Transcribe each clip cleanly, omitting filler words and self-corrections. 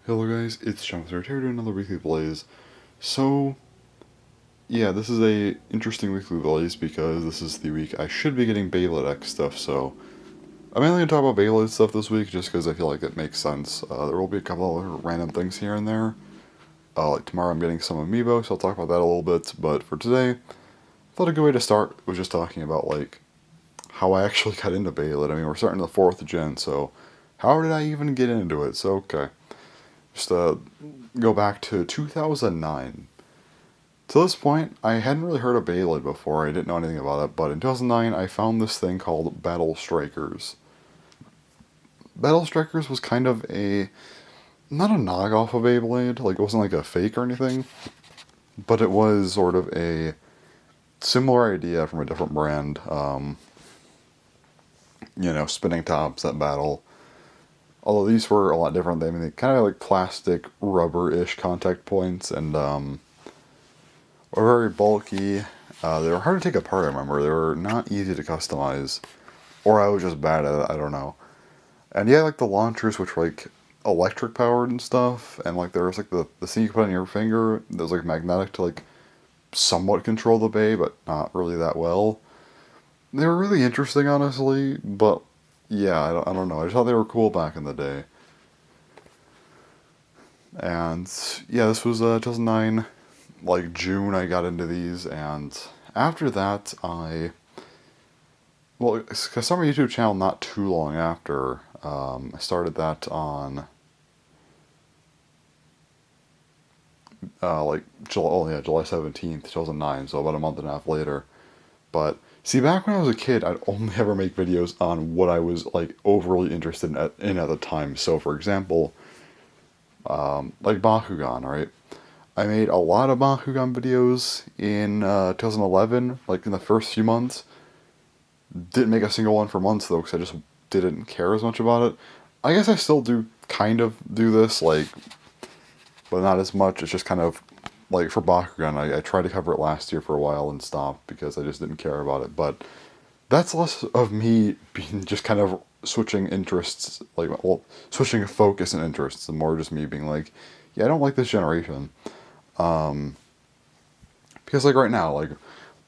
Hello guys, it's John here to another weekly blaze. So, yeah, this is a interesting weekly blaze because this is the week I should be getting Beyblade X stuff, so I'm mainly going to talk about Beyblade stuff this week just because I feel like it makes sense. There will be a couple other random things here and there. Like tomorrow I'm getting some amiibo, so I'll talk about that a little bit, but for today, I thought a good way to start was just talking about, like, how I actually got into Beyblade. I mean, we're starting the 4th gen, so how did I even get into it? So, okay. Just go back to 2009. To this point, I hadn't really heard of Beyblade before. I didn't know anything about it, but in 2009, I found this thing called Battle Strikers. Battle Strikers was kind of not a knockoff of Beyblade, like it wasn't like a fake or anything, but it was sort of a similar idea from a different brand. Spinning tops that battle. Although these were a lot different. They kind of like plastic, rubber-ish contact points, and were very bulky. They were hard to take apart, I remember. They were not easy to customize. Or I was just bad at it, I don't know. And yeah, like the launchers, which were like electric powered and stuff, and like there was like the thing you put on your finger that was like magnetic to like somewhat control the bay, but not really that well. They were really interesting, honestly, but yeah, I don't know. I just thought they were cool back in the day. And yeah, this was 2009, like June, I got into these, and after that, I started my YouTube channel not too long after. I started that on July 17th, 2009, so about a month and a half later. But see, back when I was a kid, I'd only ever make videos on what I was like overly interested in at the time. So, for example, like Bakugan, right? I made a lot of Bakugan videos in 2011, like in the first few months. Didn't make a single one for months though, because I just didn't care as much about it. I guess I still do kind of do this, like, but not as much. It's just kind of like for Bakugan, I tried to cover it last year for a while and stopped because I just didn't care about it. But that's less of me being just kind of switching interests, switching focus and interests, and more just me being like, yeah, I don't like this generation. Because like right now, like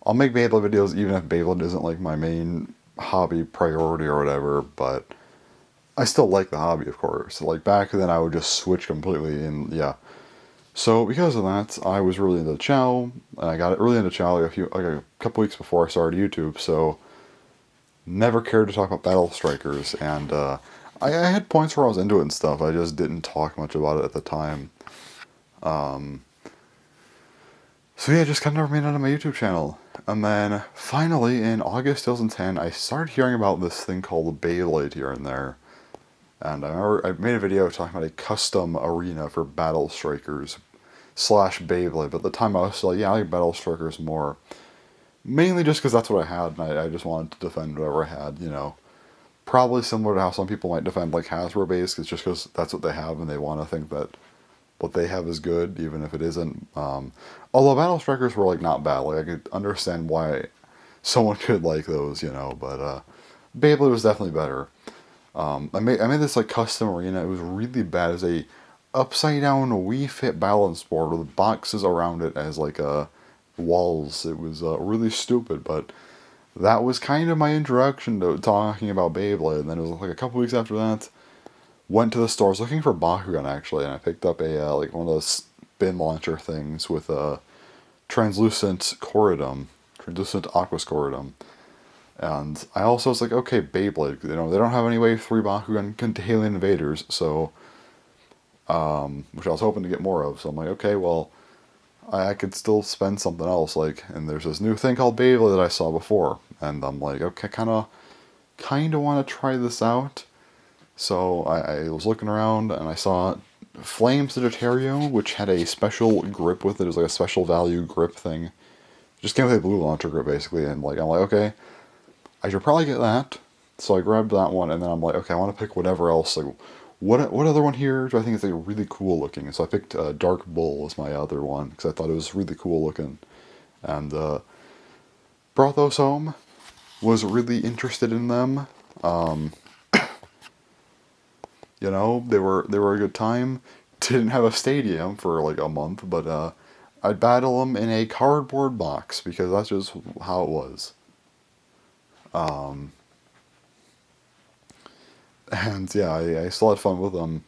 I'll make Beyblade videos even if Beyblade isn't like my main hobby priority or whatever, but I still like the hobby, of course. Like back then, I would just switch completely, and yeah. So because of that, I was really into Chow, and I got it really into Chow like a couple weeks before I started YouTube. So never cared to talk about Battle Strikers, and I had points where I was into it and stuff. I just didn't talk much about it at the time. So yeah, just kind of remained on my YouTube channel. And then finally in August 2010, I started hearing about this thing called Beyblade here and there. And I remember I made a video talking about a custom arena for Battle Strikers slash Beyblade. But at the time I was like, yeah, I like Battle Strikers more. Mainly just because that's what I had, and I just wanted to defend whatever I had, you know. Probably similar to how some people might defend like Hasbro base, it's just because that's what they have and they want to think that what they have is good, even if it isn't. Although Battle Strikers were like not bad, like I could understand why someone could like those, you know. But Beyblade was definitely better. I made this like custom arena. It was really bad. It was a upside down Wii Fit balance board with boxes around it as like walls. It was really stupid, but that was kind of my introduction to talking about Beyblade. And then it was like a couple weeks after that, went to the stores looking for Bakugan actually, and I picked up a like one of those spin launcher things with a translucent corridum, translucent aquas corridum. And I also was like, okay, Beyblade, you know, they don't have any Wave 3 Bakugan Alien Invaders, so, which I was hoping to get more of, so I'm like, okay, well, I could still spend something else, like, and there's this new thing called Beyblade that I saw before, and I'm like, okay, kinda want to try this out. So I was looking around and I saw Flame Sagittario, which had a special grip with it. It was like a special value grip thing. Just came with a blue launcher grip basically, and like I'm like, okay, I should probably get that. So I grabbed that one, and then I'm like, okay, I want to pick whatever else. Like, what other one here do I think is like really cool looking? So I picked Dark Bull as my other one because I thought it was really cool looking, and brought those home. Was really interested in them. You know, they were a good time. didn't have a stadium for like a month, but I'd battle them in a cardboard box because that's just how it was. Um, and yeah, I still had fun with them.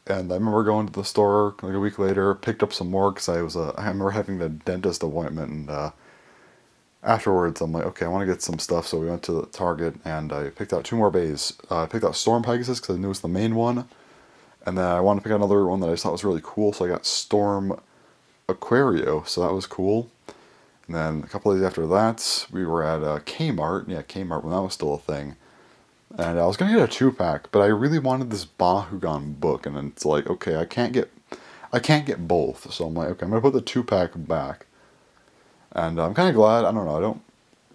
And I remember going to the store like a week later, picked up some more because I remember having a dentist appointment, and afterwards I'm like, okay, I want to get some stuff. So we went to the Target and I picked out two more bays. I picked out Storm Pegasus because I knew it was the main one, and then I wanted to pick out another one that I just thought was really cool. So I got Storm Aquario, so that was cool. And then a couple days after that, we were at Kmart. Yeah, Kmart when that was still a thing. And I was gonna get a 2-pack, but I really wanted this Bakugan book, and then it's like, okay, I can't get both. So I'm like, okay, I'm gonna put the 2-pack back. And I'm kind of glad. I don't know.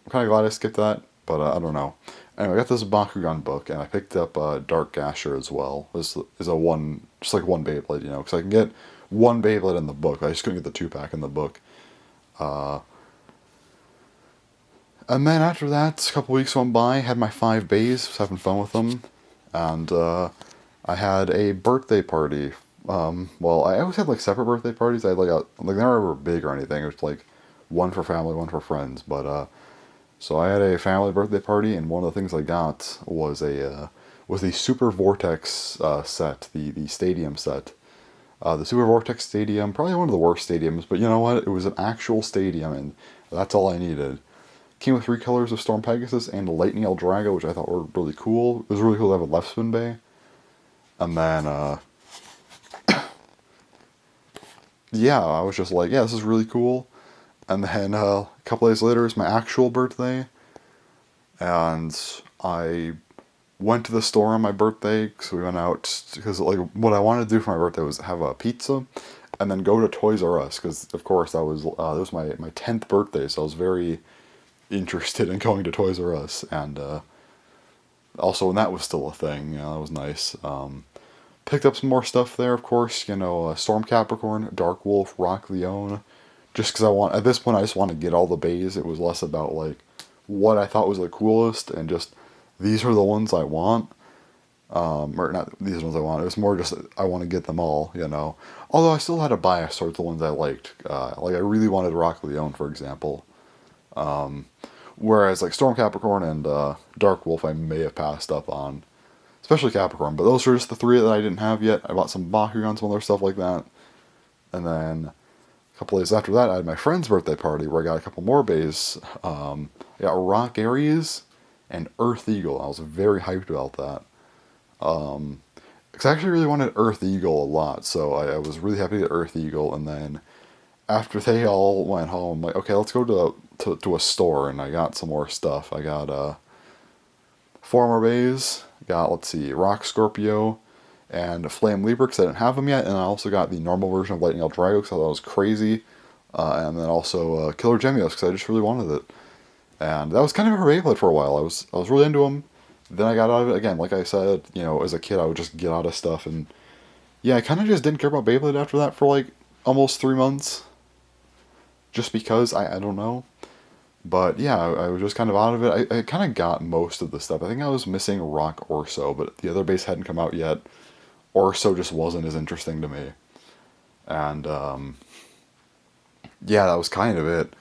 I'm kind of glad I skipped that, but I don't know. Anyway, I got this Bakugan book, and I picked up Dark Gasher as well. This is a one, just like one Beyblade, you know, because I can get one Beyblade in the book. I just couldn't get the 2-pack in the book. Uh, and then after that, a couple weeks went by. Had my 5 bays, was having fun with them, and I had a birthday party. Well, I always had like separate birthday parties. I had like they were never big or anything. It was like one for family, one for friends. But so I had a family birthday party, and one of the things I got was the Super Vortex set, the stadium set. The Super Vortex Stadium, probably one of the worst stadiums, but you know what? It was an actual stadium, and that's all I needed. Came with 3 colors of Storm Pegasus and Lightning El Drago, which I thought were really cool. It was really cool to have a left spin bay. And then, yeah, I was just like, yeah, this is really cool. And then a couple days later is my actual birthday, and I went to the store on my birthday, so we went out, because like what I wanted to do for my birthday was have a pizza, and then go to Toys R Us, because of course that was my 10th birthday, so I was very interested in going to Toys R Us, and also when that was still a thing, you know, that was nice. Picked up some more stuff there, of course, you know, Storm Capricorn, Dark Wolf, Rock Leone, just because at this point I just want to get all the bays. It was less about like what I thought was the coolest and just these are the ones I want. Or not these are the ones I want. It was more just I want to get them all, you know. Although I still had a bias towards the ones I liked. Like I really wanted Rock Leone, for example. Whereas like Storm Capricorn and Dark Wolf I may have passed up on. Especially Capricorn, but those were just the 3 that I didn't have yet. I bought some Bakugan, some other stuff like that. And then a couple days after that, I had my friend's birthday party where I got a couple more bays. I got Rock Aries and Earth Eagle. I was very hyped about that. Because I actually really wanted Earth Eagle a lot, so I was really happy to get Earth Eagle. And then after they all went home, like, okay, let's go to a store, and I got some more stuff. I got 4 more bays. Got, let's see, Rock Scorpio and Flame Libra because I didn't have them yet, and I also got the normal version of Lightning El Drago because I thought that was crazy, and then also Killer Gemios because I just really wanted it. And that was kind of a Beyblade for a while. I was really into them. Then I got out of it again. Like I said, you know, as a kid I would just get out of stuff, and yeah, I kind of just didn't care about Beyblade after that for like almost 3 months. Just because I don't know. But yeah, I was just kind of out of it. I kind of got most of the stuff. I think I was missing Rock Orso, but the other base hadn't come out yet. Orso just wasn't as interesting to me. And yeah, that was kind of it.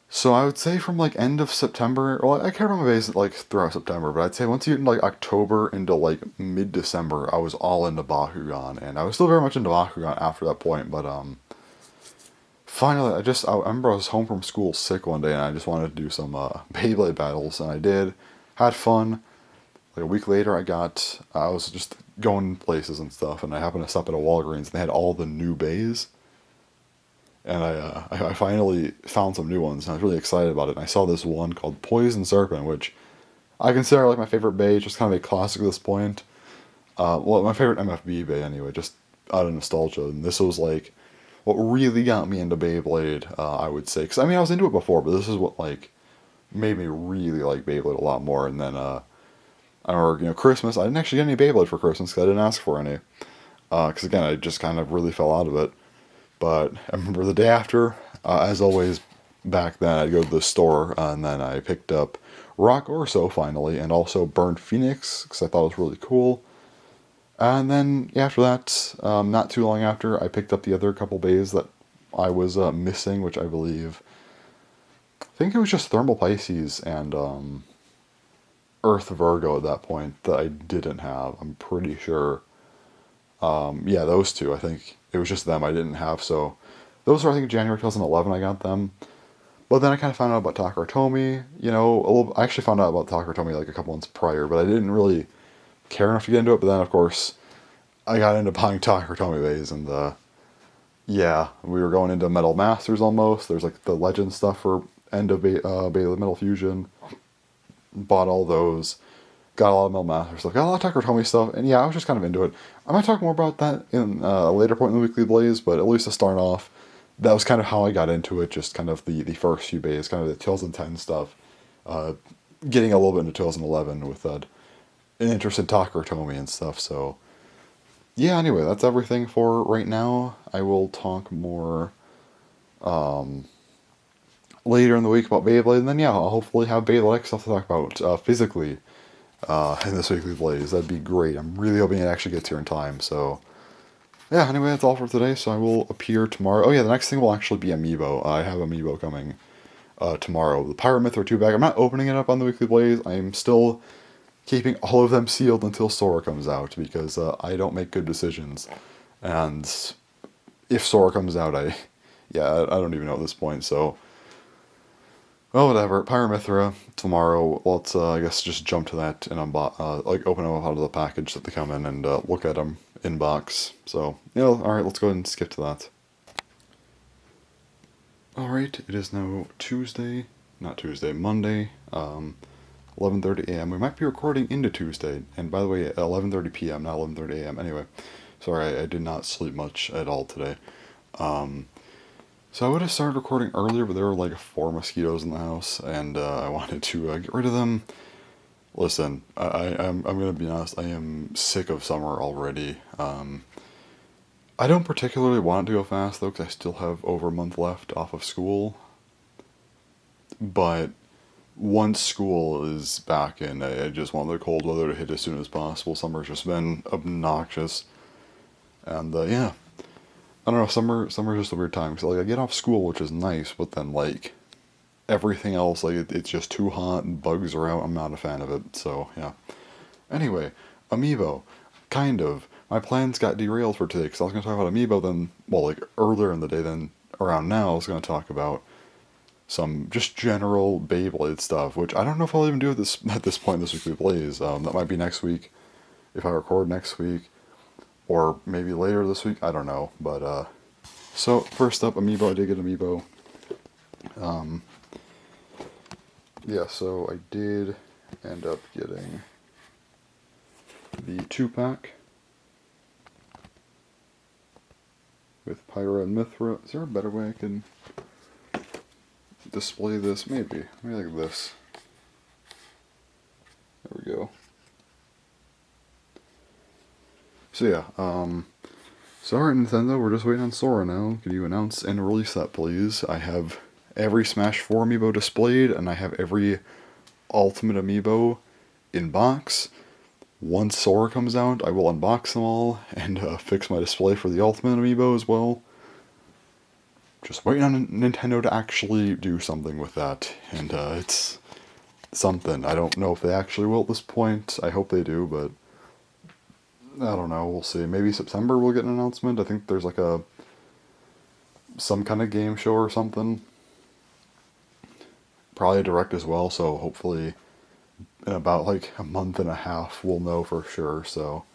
So I would say from like end of September, well, I carried on my base like throughout September, but I'd say once you get into like October into like mid-December, I was all into Bakugan, and I was still very much into Bakugan after that point, but finally, I remember I was home from school sick one day, and I just wanted to do some Beyblade battles, and I did. Had fun. Like a week later, I was just going places and stuff, and I happened to stop at a Walgreens, and they had all the new bays. And I finally found some new ones, and I was really excited about it. And I saw this one called Poison Serpent, which I consider like my favorite bay, just kind of a classic at this point. Well, my favorite MFB bay anyway, just out of nostalgia. And this was like what really got me into Beyblade, I would say. Because I mean, I was into it before, but this is what like made me really like Beyblade a lot more. And then I remember, you know, Christmas. I didn't actually get any Beyblade for Christmas because I didn't ask for any. Because again, I just kind of really fell out of it. But I remember the day after, as always, back then I'd go to the store, and then I picked up Rock Orso finally, and also Burned Phoenix because I thought it was really cool. And then after that, not too long after, I picked up the other couple bays that I was missing, which I believe, I think it was just Thermal Pisces and Earth Virgo at that point that I didn't have. I'm pretty sure. Yeah, those two. I think it was just them I didn't have. So those were, I think, January 2011 I got them. But then I kind of found out about Takaratomi. I actually found out about Takaratomi like a couple months prior, but I didn't really care enough to get into it. But then, of course, I got into buying Takaratomi bays, and yeah, we were going into Metal Masters almost. There's like the Legend stuff for end of Beta Metal Fusion. Bought all those. Got a lot of Metal Masters stuff. Got a lot of Takaratomi stuff, and yeah, I was just kind of into it. I might talk more about that in a later point in the Weekly Blaze, but at least to start off, that was kind of how I got into it. Just kind of the first few bays, kind of the 2010 stuff. Uh, Getting a little bit into 2011 with an interest in Takaratomi and stuff. So yeah, anyway, that's everything for right now. I will talk more later in the week about Beyblade, and then yeah, I'll hopefully have Beyblade X stuff to talk about physically in this weekly Blaze. That'd be great. I'm really hoping it actually gets here in time. So yeah, anyway, that's all for today. So I will appear tomorrow. Oh yeah, the next thing will actually be Amiibo. I have Amiibo coming tomorrow. The Pirate Myth or 2 bag. I'm not opening it up on the weekly Blaze. I'm still keeping all of them sealed until Sora comes out because I don't make good decisions. And if Sora comes out, I don't even know at this point. So, well, whatever. Pyramithra tomorrow. Let's I guess just jump to that and open them up out of the package that they come in and look at them in box. So all right. Let's go ahead and skip to that. All right. It is now Tuesday, not Tuesday, Monday. 11:30 a.m. We might be recording into Tuesday, and by the way, 11:30 p.m., not 11:30 a.m. Anyway, sorry, I did not sleep much at all today. So I would have started recording earlier, but there were like 4 mosquitoes in the house, and I wanted to get rid of them. Listen, I'm gonna be honest. I am sick of summer already. I don't particularly want it to go fast though, because I still have over a month left off of school. But once school is back in, I just want the cold weather to hit as soon as possible. Summer's just been obnoxious, and yeah, I don't know. Summer's just a weird time because like I get off school, which is nice, but then like everything else, like it's just too hot and bugs are out. I'm not a fan of it. So yeah. Anyway, Amiibo, kind of. My plans got derailed for today because I was going to talk about Amiibo. Then, well, like earlier in the day, then around now, I was going to talk about some just general Beyblade stuff, which I don't know if I'll even do at this point in this weekly Blaze. That might be next week, if I record next week, or maybe later this week. I don't know. But so first up, Amiibo. I did get Amiibo. Yeah, so I did end up getting the 2-pack with Pyra and Mithra. Is there a better way I can display this? Maybe like this. There we go. So yeah, sorry Nintendo, we're just waiting on Sora now. Can you announce and release that, please? I have every Smash 4 amiibo displayed, and I have every Ultimate amiibo in box. Once Sora comes out, I will unbox them all and fix my display for the Ultimate amiibo as well. Just waiting on Nintendo to actually do something with that, and it's something. I don't know if they actually will at this point. I hope they do, but I don't know. We'll see. Maybe September we'll get an announcement. I think there's like some kind of game show or something. Probably a direct as well, so hopefully in about like a month and a half we'll know for sure. So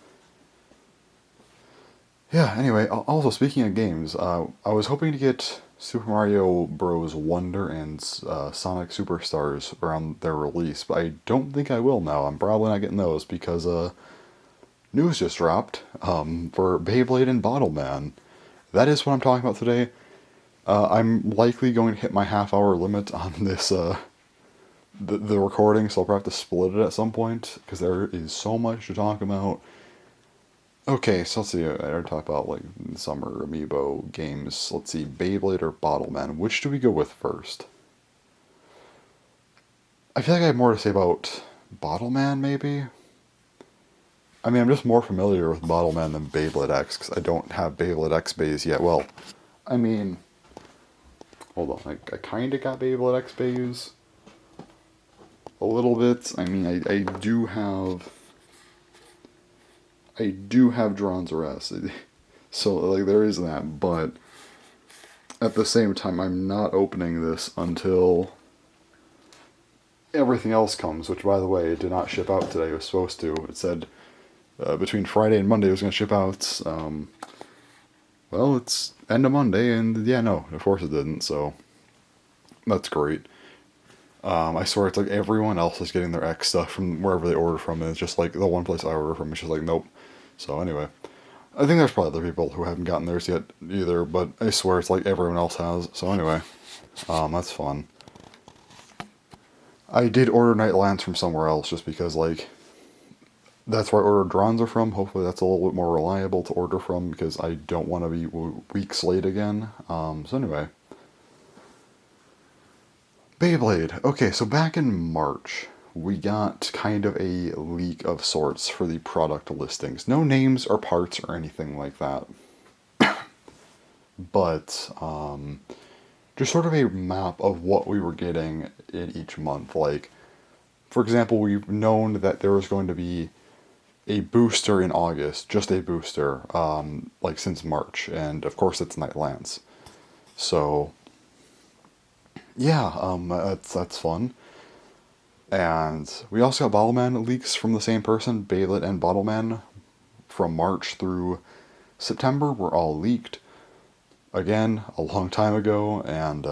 yeah, anyway, also speaking of games, I was hoping to get Super Mario Bros. Wonder and Sonic Superstars around their release, but I don't think I will now. I'm probably not getting those because news just dropped for Beyblade and Bottle Man. That is what I'm talking about today. I'm likely going to hit my half-hour limit on this the recording, so I'll probably have to split it at some point because there is so much to talk about. Okay, so let's see. I already talked about like summer amiibo games. Let's see, Beyblade or Bottle Man. Which do we go with first? I feel like I have more to say about Bottle Man, maybe. I mean, I'm just more familiar with Bottleman than Beyblade X, because I don't have Beyblade X bays yet. Well, I mean, hold on, I kind of got Beyblade X bays. A little bit. I mean, I do have... I do have Dron's Arrest. So, like, there is that, but at the same time, I'm not opening this until everything else comes, which, by the way, it did not ship out today. It was supposed to. It said between Friday and Monday it was going to ship out. Well, it's end of Monday, and yeah, no, of course it didn't, so that's great. I swear it's like everyone else is getting their X stuff from wherever they order from, and it's just like the one place I order from is just like, nope. So anyway, I think there's probably other people who haven't gotten theirs yet either, but I swear it's like everyone else has. So anyway, that's fun. I did order Night Lance from somewhere else just because, like, that's where I ordered Drons are from. Hopefully that's a little bit more reliable to order from because I don't want to be weeks late again. So anyway. Beyblade. Okay, so back in March, we got kind of a leak of sorts for the product listings. No names or parts or anything like that. But, just sort of a map of what we were getting in each month. Like, for example, we've known that there was going to be a booster in August, just a booster, like since March, and of course it's Night Lance. So, yeah, that's fun. And we also got Bottleman leaks from the same person, Beyblade and Bottleman, from March through September were all leaked. Again, a long time ago, and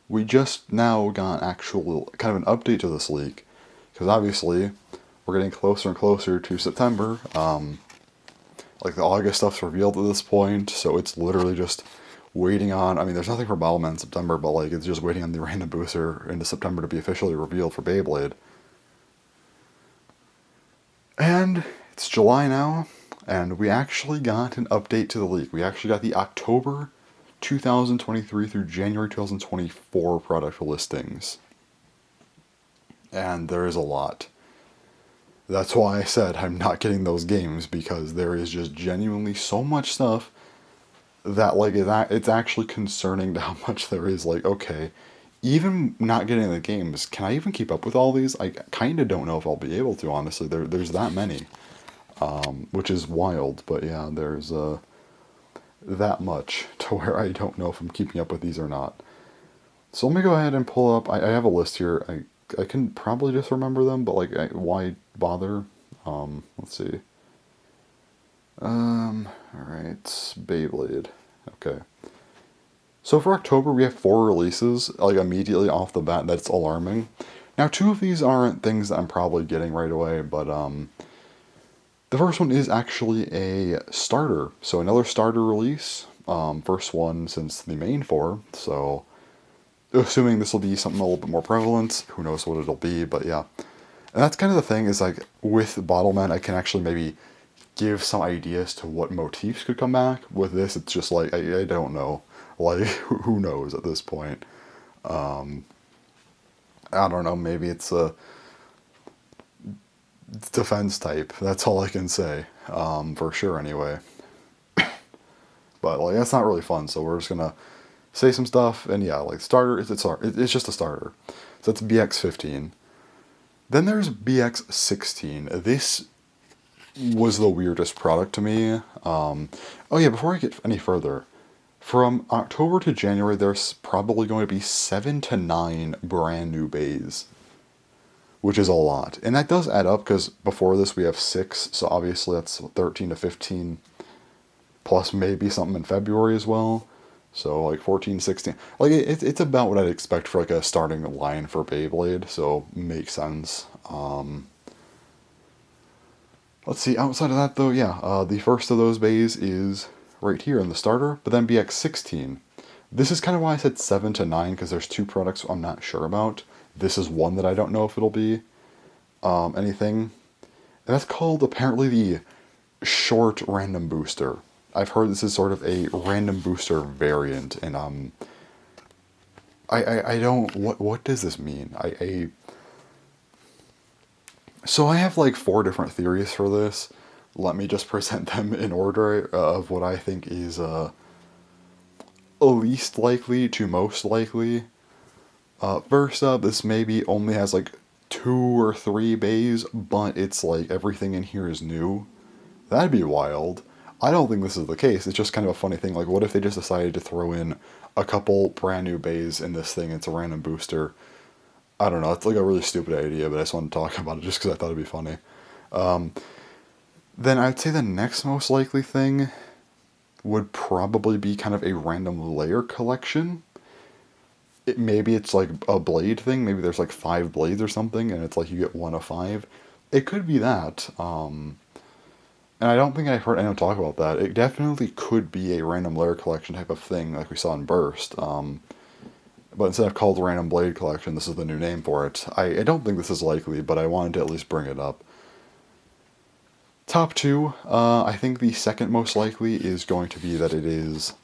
we just now got actual kind of an update to this leak, because obviously we're getting closer and closer to September. Like the August stuff's revealed at this point, so it's literally just waiting on. I mean, there's nothing for Bottleman in September, but like it's just waiting on the random booster into September to be officially revealed for Beyblade. And it's July now, and we actually got an update to the leak. We actually got the October 2023 through January 2024 product listings. And there is a lot. That's why I said I'm not getting those games, because there is just genuinely so much stuff that, like, it's actually concerning to how much there is. Like, okay, even not getting the games, can I even keep up with all these? I kind of don't know if I'll be able to, honestly. There's that many, which is wild. But yeah, there's that much to where I don't know if I'm keeping up with these or not. So let me go ahead and pull up. I have a list here. I can probably just remember them, but like, why bother? Let's see. Alright, Beyblade. Okay. So for October, we have 4 releases, like immediately off the bat. That's alarming. Now, 2 of these aren't things that I'm probably getting right away, but the first one is actually a starter. So another starter release. First one since the main 4. So assuming this will be something a little bit more prevalent, who knows what it'll be, but yeah. And that's kind of the thing, is like with Bottleman, I can actually maybe give some ideas to what motifs could come back. With this, it's just like, I don't know. Like, who knows at this point? I don't know, maybe it's a defense type. That's all I can say, for sure anyway. But like, that's not really fun, so we're just gonna say some stuff, and yeah, like starter, it's just a starter. So that's BX15. Then there's BX16. This was the weirdest product to me. Oh yeah, before I get any further, from October to January, there's probably going to be 7 to 9 brand new bays, which is a lot. And that does add up, because before this we have 6, so obviously that's 13 to 15, plus maybe something in February as well. So like 14, 16. Like it's about what I'd expect for like a starting line for Beyblade, so makes sense. Let's see, outside of that though, yeah, the first of those bays is right here in the starter, but then BX16. This is kind of why I said 7 to 9, because there's 2 products I'm not sure about. This is one that I don't know if it'll be anything. And that's called, apparently, the short random booster. I've heard this is sort of a random booster variant, and I don't, what does this mean? So I have like 4 different theories for this. Let me just present them in order of what I think is least likely to most likely. First up, this maybe only has like 2 or 3 bays, but it's like everything in here is new. That'd be wild. I don't think this is the case. It's just kind of a funny thing. Like, what if they just decided to throw in a couple brand new bays in this thing? It's a random booster. I don't know. It's like a really stupid idea, but I just wanted to talk about it just because I thought it'd be funny. Then I'd say the next most likely thing would probably be kind of a random layer collection. Maybe it's like a blade thing. Maybe there's like 5 blades or something, and it's like you get 1 of 5. It could be that. And I don't think I've heard anyone talk about that. It definitely could be a random layer collection type of thing, like we saw in Burst. But instead of called Random Blade Collection, this is the new name for it. I don't think this is likely, but I wanted to at least bring it up. Top 2, I think the second most likely is going to be that it is,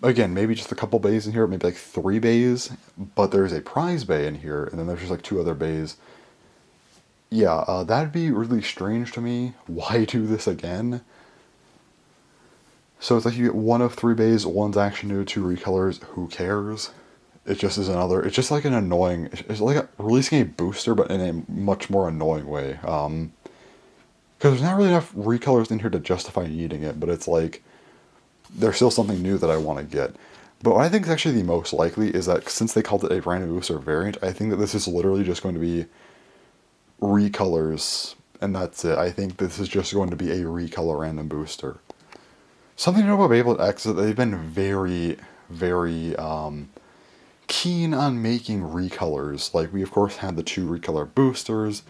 again, maybe just a couple bays in here, maybe like 3 bays, but there's a prize bay in here, and then there's just like 2 other bays. Yeah, that'd be really strange to me. Why do this again? So it's like you get 1 of 3 bays, one's action new, 2 recolors, who cares? It just is another, it's just like an annoying, it's like releasing a booster, but in a much more annoying way. Because there's not really enough recolors in here to justify needing it, but it's like, there's still something new that I want to get. But what I think is actually the most likely is that since they called it a random booster variant, I think that this is literally just going to be recolors, and that's it. I think this is just going to be a recolor random booster. Something to know about Beyblade X is that they've been very, very keen on making recolors. Like, we of course had the 2 recolor boosters,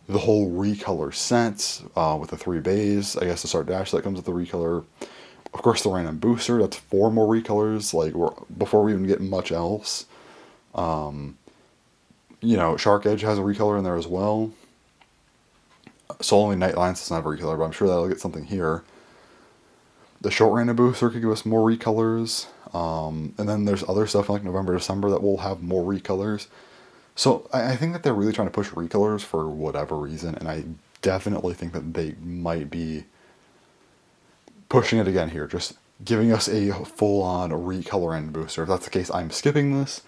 the whole recolor sets with the 3 bays. I guess the Start Dash that comes with the recolor. Of course, the random booster, that's 4 more recolors, like, before we even get much else. Shark Edge has a recolor in there as well. So only Night Lions doesn't have a recolor, but I'm sure that'll get something here. The short random booster could give us more recolors. And then there's other stuff like November, December that will have more recolors. So I think that they're really trying to push recolors for whatever reason, and I definitely think that they might be pushing it again here, just giving us a full-on recolor random booster. If that's the case, I'm skipping this.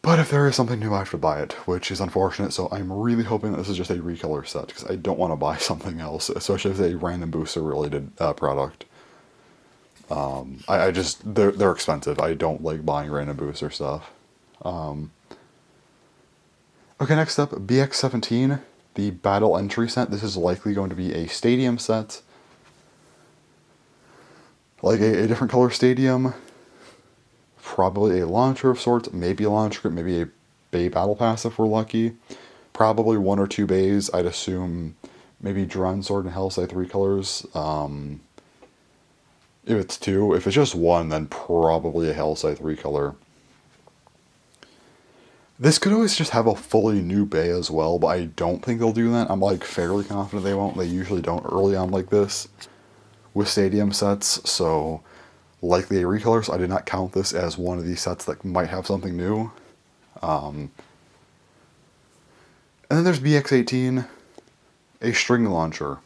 But if there is something new, I have to buy it, which is unfortunate, so I'm really hoping that this is just a recolor set, because I don't want to buy something else, especially if it's a random booster related product. They're expensive. I don't like buying random booster stuff. Okay, next up, BX17, the Battle Entry set. This is likely going to be a stadium set. Like a different color stadium. Probably a launcher of sorts, maybe a launcher script, maybe a bay battle pass if we're lucky. Probably 1 or 2 bays, I'd assume maybe Drun, Sword, and Hellscythe recolors. If it's 2, if it's just 1, then probably a Hellscythe recolor. This could always just have a fully new bay as well, but I don't think they'll do that. I'm like fairly confident they won't. They usually don't early on like this with stadium sets, so likely a recolor, so I did not count this as one of these sets that might have something new. And then there's BX18, a string launcher.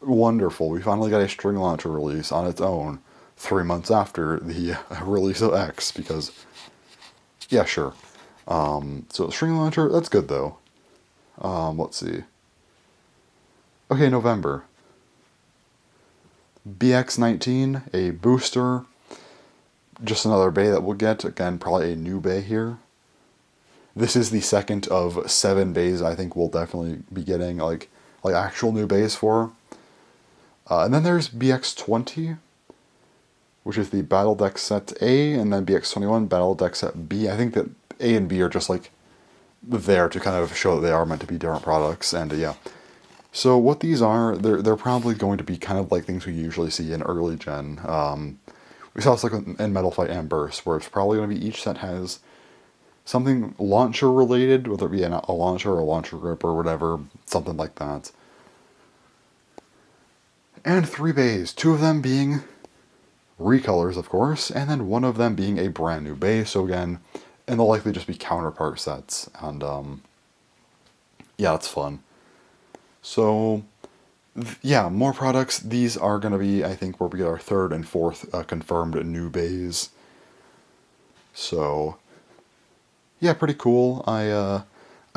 Wonderful, we finally got a string launcher release on its own 3 months after the release of X, because, yeah, sure. So string launcher, that's good though. Let's see. Okay, November. BX19, a booster. Just another bay that we'll get. Again, probably a new bay here. This is the second of 7 bays I think we'll definitely be getting, like actual new bays for. And then there's BX20, which is the Battle Deck Set A, and then BX21, Battle Deck Set B. I think that A and B are just like there to kind of show that they are meant to be different products, and yeah. So what these are, they're probably going to be kind of like things we usually see in early gen. We saw this like in Metal Fight and Burst, where it's probably going to be each set has something launcher related, whether it be a launcher or a launcher grip or whatever, something like that. And 3 bays, 2 of them being recolors, of course, and then 1 of them being a brand new bay. So again, and they'll likely just be counterpart sets, and yeah, it's fun. So yeah, more products. These are going to be, I think, where we get our third and fourth confirmed new bays. So yeah, pretty cool. I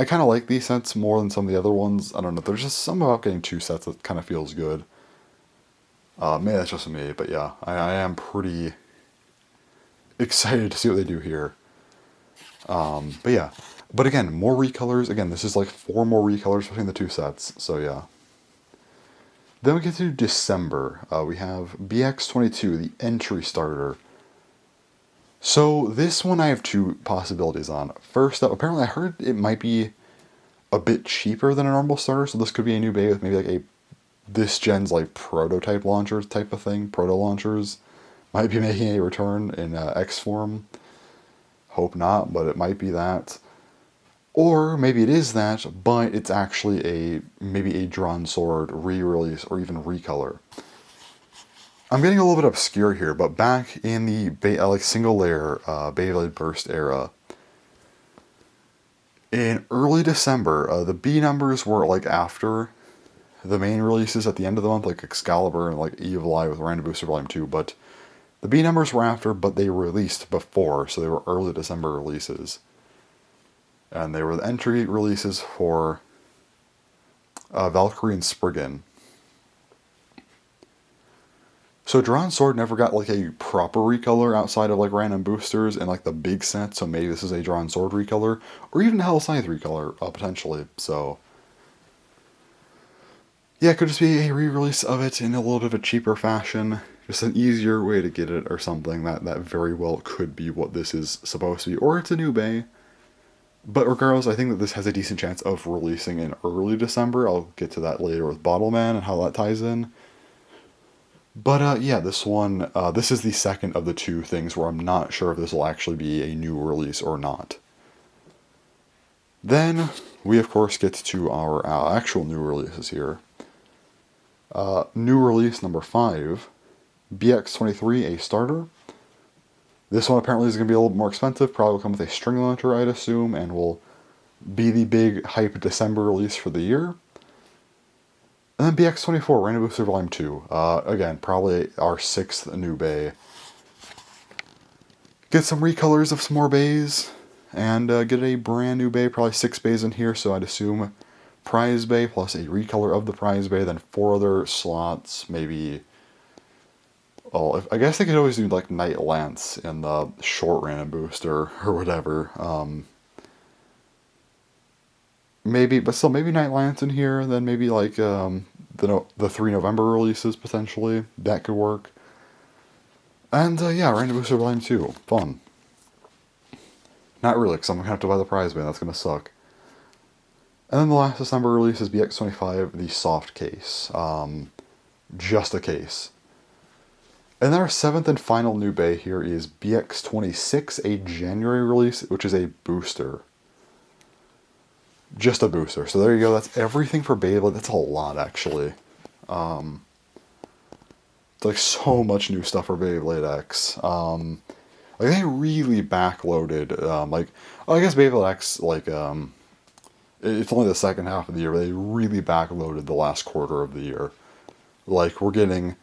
kind of like these sets more than some of the other ones. I don't know. There's just something about getting two sets that kind of feels good. Maybe that's just me, but yeah, I am pretty excited to see what they do here. But yeah, but again, more recolors. Again, this is like 4 more recolors between the two sets. So yeah. Then we get to December. We have BX22, the entry starter. So this one I have 2 possibilities on. First up, apparently I heard it might be a bit cheaper than a normal starter, so this could be a new bay with maybe like a this gen's like prototype launchers type of thing. Proto launchers might be making a return in X form. Hope not, but it might be that. Or maybe it is that, but it's actually maybe a Drawn Sword re-release or even recolor. I'm getting a little bit obscure here, but back in the like single layer Beyblade Burst era, in early December, the B numbers were like after the main releases at the end of the month, like Excalibur and like Evil Eye with Random Booster Volume 2, but the B numbers were after, but they released before, so they were early December releases. And they were the entry releases for Valkyrie and Spriggan. So Drawn Sword never got like a proper recolor outside of like random boosters and like the big set, so maybe this is a Drawn Sword recolor, or even a Hell Scythe recolor, potentially, so... Yeah, it could just be a re-release of it in a little bit of a cheaper fashion, just an easier way to get it or something. That very well could be what this is supposed to be, or it's a new bay. But regardless, I think that this has a decent chance of releasing in early December. I'll get to that later with Bottleman and how that ties in. But yeah, this one, this is the second of the 2 things where I'm not sure if this will actually be a new release or not. Then we of course get to our actual new releases here. New release number 5, BX23, a starter. This one apparently is going to be a little more expensive, probably will come with a string launcher, I'd assume, and will be the big hype December release for the year. And then BX24, Random Booster Volume 2. Again, probably our 6th new bay. Get some recolors of some more bays, and get a brand new bay, probably 6 bays in here, so I'd assume prize bay plus a recolor of the prize bay, then 4 other slots, maybe... Well, I guess they could always do like Night Lance in the short random booster or whatever. Maybe, but still, maybe Night Lance in here, then maybe like the 3 November releases potentially. That could work. And yeah, Random Booster Volume 2. Fun. Not really, because I'm going to have to buy the prize bin. That's going to suck. And then the last December release is BX25, the soft case. Just a case. And then our 7th and final new bay here is BX26, a January release, which is a booster. Just a booster. So there you go, that's everything for Beyblade. That's a lot, actually. It's like so much new stuff for Beyblade X. Like, they really backloaded, I guess Beyblade X, it's only the second half of the year, but they really backloaded the last quarter of the year. Like, we're getting...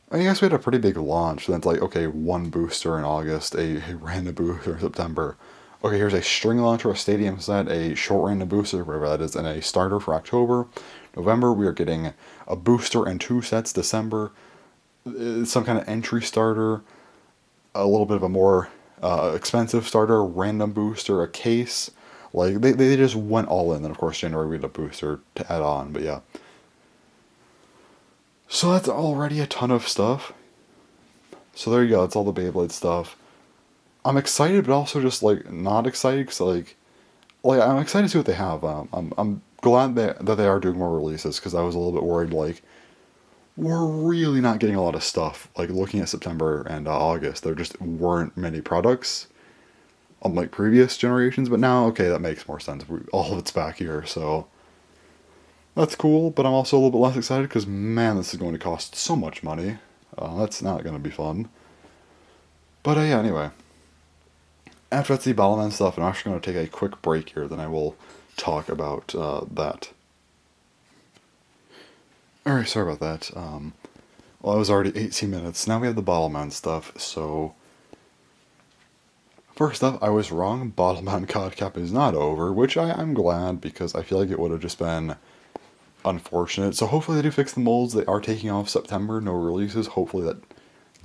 I guess we had a pretty big launch. Then it's like, okay, 1 booster in August, a random booster in September. Okay, here's a string launcher, a stadium set, a short random booster, whatever that is, and a starter for October. November, we are getting a booster and 2 sets. December, some kind of entry starter, a little bit of a more expensive starter, random booster, a case. Like, they just went all in. Then, of course, January we had a booster to add on, but yeah. So that's already a ton of stuff. So there you go, that's all the Beyblade stuff. I'm excited, but also just, like, not excited, because, like, I'm excited to see what they have. I'm glad that they are doing more releases, because I was a little bit worried, like, we're really not getting a lot of stuff. Like, looking at September and August, there just weren't many products, unlike previous generations, but now, okay, that makes more sense. All of it's back here, so... That's cool, but I'm also a little bit less excited because, man, this is going to cost so much money. That's not going to be fun. But yeah, anyway. After that's the Battleman stuff, and I'm actually going to take a quick break here, then I will talk about that. Alright, sorry about that. Well, it was already 18 minutes. Now we have the Battleman stuff, so... First up, I was wrong. Battleman COD Cap is not over, which I'm glad, because I feel like it would have just been unfortunate. So hopefully they do fix the molds. They are taking off September, no releases. Hopefully that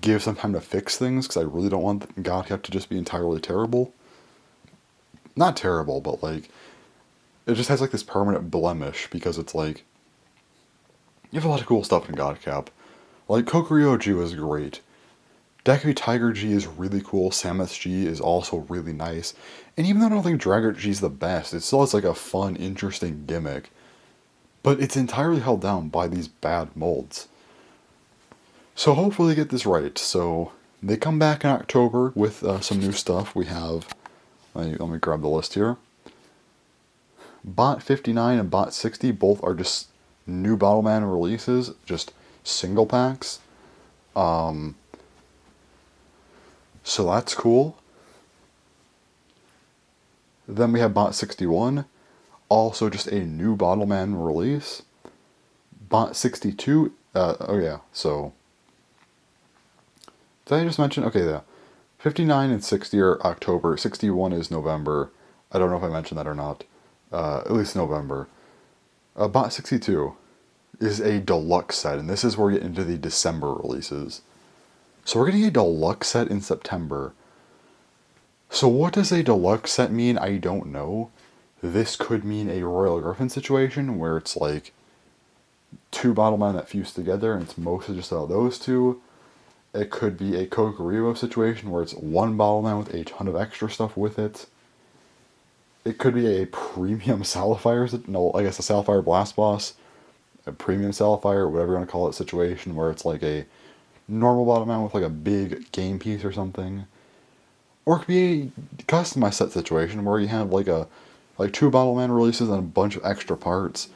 gives some time to fix things, because I really don't want God Cap to just be entirely terrible. Not terrible, but like, it just has like this permanent blemish, because it's like, you have a lot of cool stuff in God Cap. Like, Kokuryo G was great. Deku Tiger G is really cool, Samus G is also really nice, and even though I don't think Draggart G is the best, it still has like a fun, interesting gimmick. But it's entirely held down by these bad molds. So hopefully they get this right. So they come back in October with some new stuff. We have, let me grab the list here. Bot 59 and Bot 60 both are just new Battleman releases, just single packs. So that's cool. Then we have Bot 61, also just a new Battleman release. Bot 62, oh yeah, so... Did I just mention? Okay, yeah. 59 and 60 are October, 61 is November. I don't know if I mentioned that or not. At least November. Bot 62 is a deluxe set, and this is where we get into the December releases. So we're getting a deluxe set in September. So what does a deluxe set mean? I don't know. This could mean a Royal Griffin situation, where it's like two Battlemen that fuse together, and it's mostly just about those two. It could be a Kokuryo situation, where it's one Battleman with a ton of extra stuff with it. It could be a premium Sapphire, no, I guess a Sapphire Blast Boss, a premium Sapphire, whatever you want to call it, situation, where it's like a normal Battleman with like a big game piece or something. Or it could be a customized set situation, where you have like two Battleman releases and a bunch of extra parts,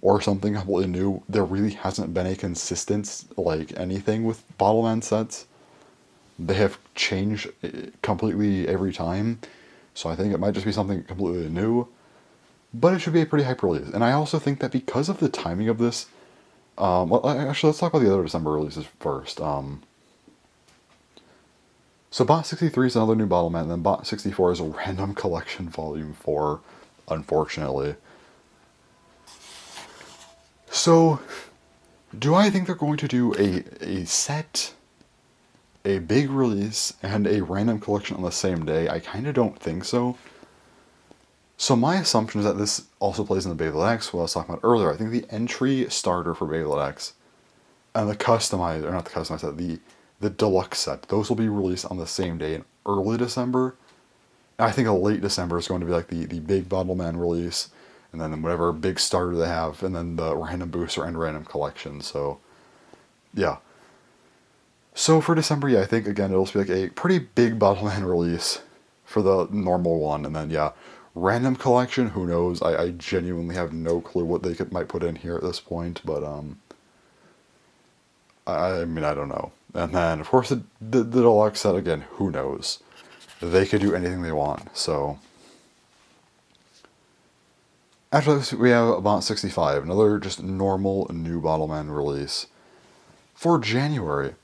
or something completely new. There really hasn't been a consistent, like, anything with Battleman sets. They have changed completely every time, so I think it might just be something completely new. But it should be a pretty hype release. And I also think that because of the timing of this... well, actually, let's talk about the other December releases first. So Bot 63 is another new Battleman, and then Bot 64 is a Random Collection Volume 4, unfortunately. So, do I think they're going to do a set, a big release, and a random collection on the same day? I kind of don't think so. So my assumption is that this also plays in the Beyblade X, what I was talking about earlier. I think the entry starter for Beyblade X, and the customized, or not the customized set, the deluxe set, those will be released on the same day in early December. And I think a late December is going to be like the big Battleman release, and then whatever big starter they have, and then the random booster and random collection. So, yeah. So for December, yeah, I think, again, it'll be like a pretty big Battleman release for the normal one. And then, yeah, random collection, who knows? I genuinely have no clue what they might put in here at this point. But, I mean, I don't know. And then, of course, the deluxe set, again, who knows? They could do anything they want, so... After this, we have Bot 65, another just normal new Battleman release for January.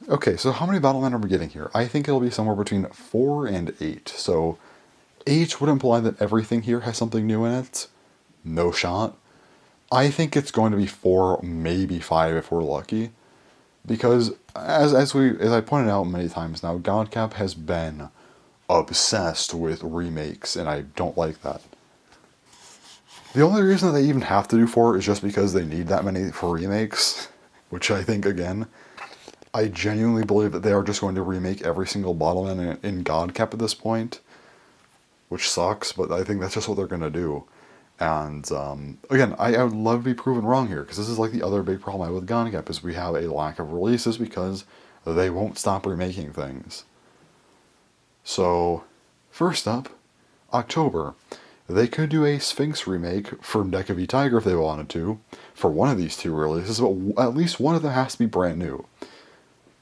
Okay, so how many Battlemen are we getting here? I think it'll be somewhere between 4 and 8. So 8 would imply that everything here has something new in it. No shot. I think it's going to be 4, maybe 5 if we're lucky. Because, as I pointed out many times now, GodCap has been obsessed with remakes, and I don't like that. The only reason that they even have to do 4 is just because they need that many for remakes, which I think, again, I genuinely believe that they are just going to remake every single Battleman in GodCap at this point, which sucks, but I think that's just what they're going to do. And, again, I would love to be proven wrong here, because this is like the other big problem I have with GodCap, is we have a lack of releases because they won't stop remaking things. So, first up, October. They could do a Sphinx remake for Deku V Tiger if they wanted to, for one of these two releases, but at least one of them has to be brand new.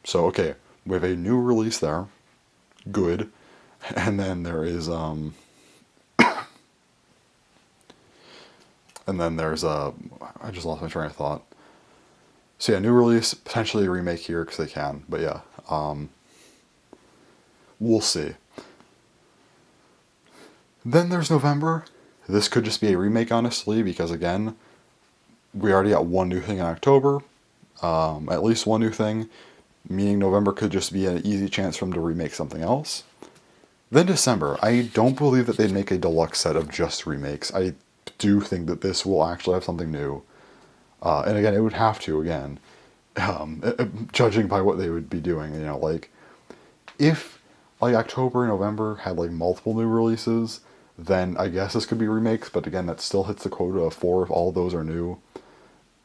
So, okay, we have a new release there. Good. And then there is and then there's I just lost my train of thought. So yeah, new release, potentially a remake here because they can, but yeah, we'll see. Then there's November. This could just be a remake, honestly, because again, we already got one new thing in October, at least one new thing, meaning November could just be an easy chance for them to remake something else. Then December, I don't believe that they'd make a deluxe set of just remakes. I do think that this will actually have something new. And again, it would have to, again, judging by what they would be doing, like, if, like, October and November had, like, multiple new releases, then I guess this could be remakes, but again, that still hits the quota of 4 if all of those are new.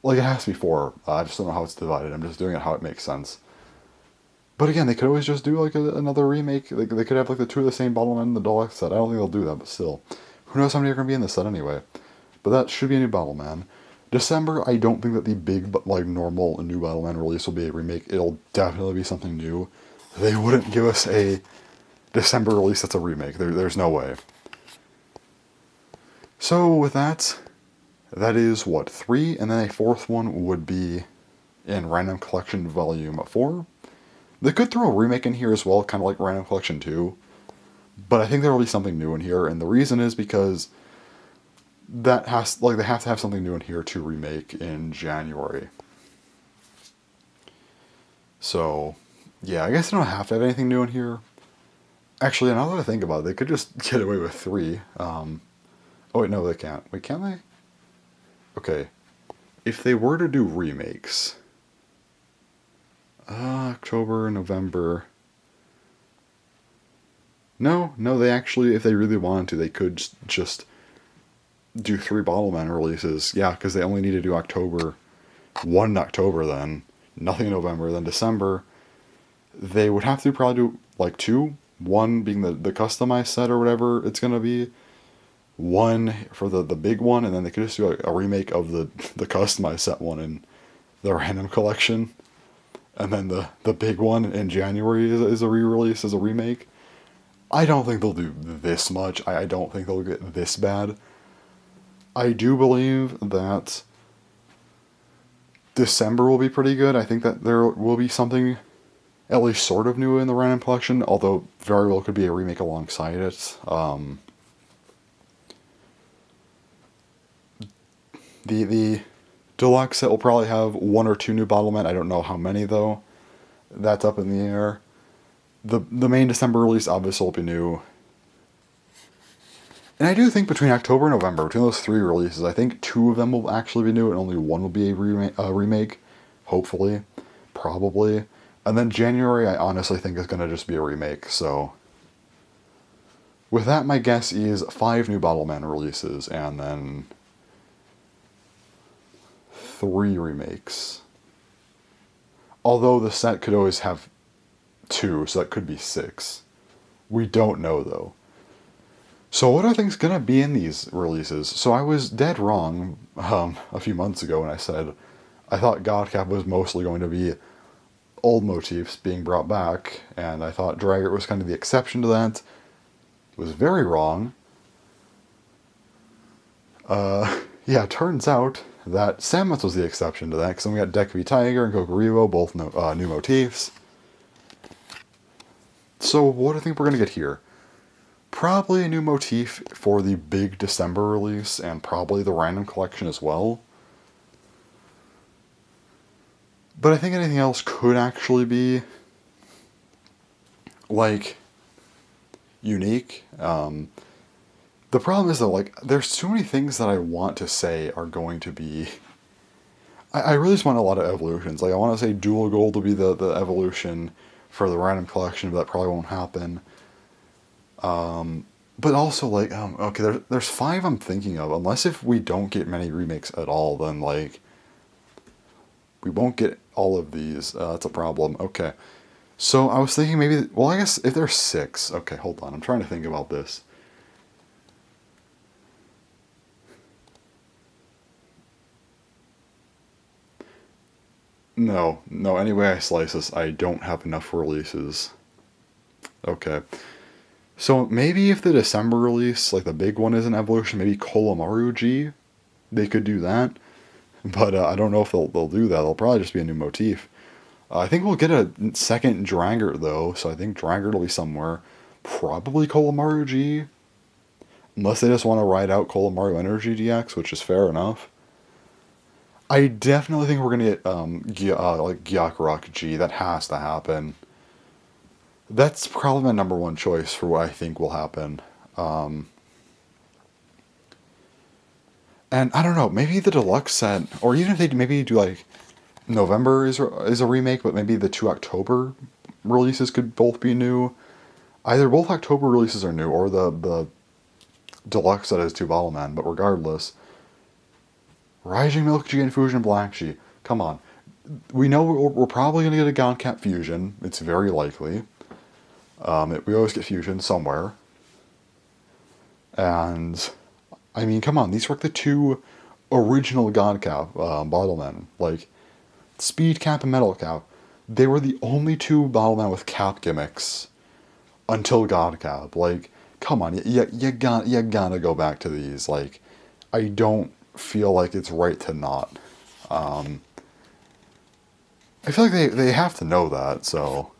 Like, it has to be 4, I just don't know how it's divided, I'm just doing it how it makes sense. But again, they could always just do, like, another remake, they could have, like, the 2 of the same bottlemen in the deluxe set. I don't think they'll do that, but still. Who knows how many are going to be in the set anyway. But that should be a new Battleman. December, I don't think that the big, like, normal new Battleman release will be a remake. It'll definitely be something new. They wouldn't give us a December release that's a remake. There's no way. So with that is, what, 3? And then a 4th one would be in Random Collection Volume 4. They could throw a remake in here as well, kind of like Random Collection 2. But I think there will be something new in here, and the reason is because they have to have something new in here to remake in January. So, yeah, I guess they don't have to have anything new in here. Actually, now that I think about it, they could just get away with 3. Oh wait, no, they can't. Wait, can they? Okay. If they were to do remakes, October, November. No, they actually, if they really wanted to, they could just do 3 Bottleman releases. Yeah, because they only need to do October. 1 in October then. Nothing in November. Then December, they would have to probably do, like, 2. 1 being the customized set or whatever it's going to be. 1 for the big one, and then they could just do a remake of the customized set one in the Random Collection. And then the big one in January is a re-release, as a remake. I don't think they'll do this much. I don't think they'll get this bad. I do believe that December will be pretty good. I think that there will be something at least sort of new in the Random Collection, although very well could be a remake alongside it. The deluxe set will probably have 1 or 2 new Bottlemen. I don't know how many, though. That's up in the air. The main December release obviously will be new. And I do think between October and November, between those 3 releases, I think 2 of them will actually be new and only 1 will be a remake. Hopefully. Probably. And then January, I honestly think is going to just be a remake, so. With that, my guess is 5 new Bottleman releases, and then 3 remakes. Although the set could always have 2, so that could be 6. We don't know, though. So what do I think is going to be in these releases? So I was dead wrong a few months ago when I said I thought Godcap was mostly going to be old motifs being brought back, and I thought Draggart was kind of the exception to that. Was very wrong. Yeah, turns out that Samus was the exception to that, because then we got Deku V Tiger and Kokorivo, both new motifs. So what do I think we're going to get here? Probably a new motif for the big December release, and probably the Random Collection as well. But I think anything else could actually be, like, unique. The problem is, though, like, there's too many things that I want to say are going to be. I really just want a lot of evolutions. Like, I want to say Dual Gold will be the evolution for the Random Collection, but that probably won't happen. But also, like, okay, there's 5 I'm thinking of. Unless if we don't get many remakes at all, then, like, we won't get all of these. That's a problem. Okay. So I was thinking maybe, well, I guess if there's 6. Okay, hold on. I'm trying to think about this. No, any way I slice this, I don't have enough releases. Okay. So maybe if the December release, like the big one, is an evolution, maybe Kolomaru G, they could do that. But I don't know if they'll do that. They'll probably just be a new motif. I think we'll get a second Dranger though, so I think Dranger will be somewhere. Probably Kolomaru G, unless they just want to ride out Kolomaru Energy DX, which is fair enough. I definitely think we're gonna get like Gyakroc G. That has to happen. That's probably my number one choice for what I think will happen. Um, and I don't know, maybe the deluxe set, or even if they maybe do like November is a remake, but maybe the two October releases could both be new. Either both October releases are new, or the deluxe set is two Bottle Men. But regardless, Rising Milk G and Fusion Black G. Come on, we know we're probably gonna get a Godcap Fusion. It's very likely. We always get Fusion somewhere. And I mean, come on, these were like the two original Godcap Bottle Men. Like Speed Cap and Metal Cap. They were the only two Bottle Men with cap gimmicks until Godcap. Like, come on, you gotta go back to these. Like, I don't feel like it's right to not. I feel like they have to know that, so.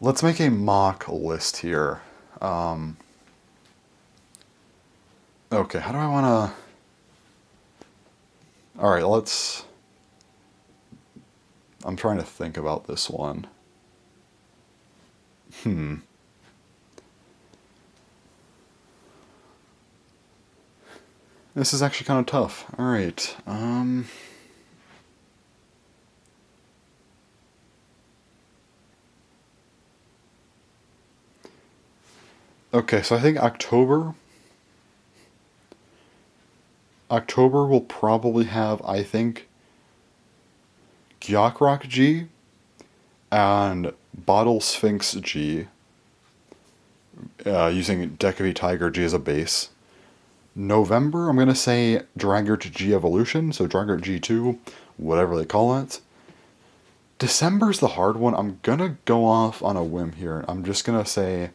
Let's make a mock list here. Okay, how do I want to... Alright, let's... I'm trying to think about this one. This is actually kind of tough. Alright, Okay, so I think October will probably have, I think, Gyakroc G and Bottle Sphinx G, using Decavi Tiger G as a base. November, I'm going to say Draggart G Evolution, so Draggart G2, whatever they call it. December's the hard one. I'm going to go off on a whim here. I'm just going to say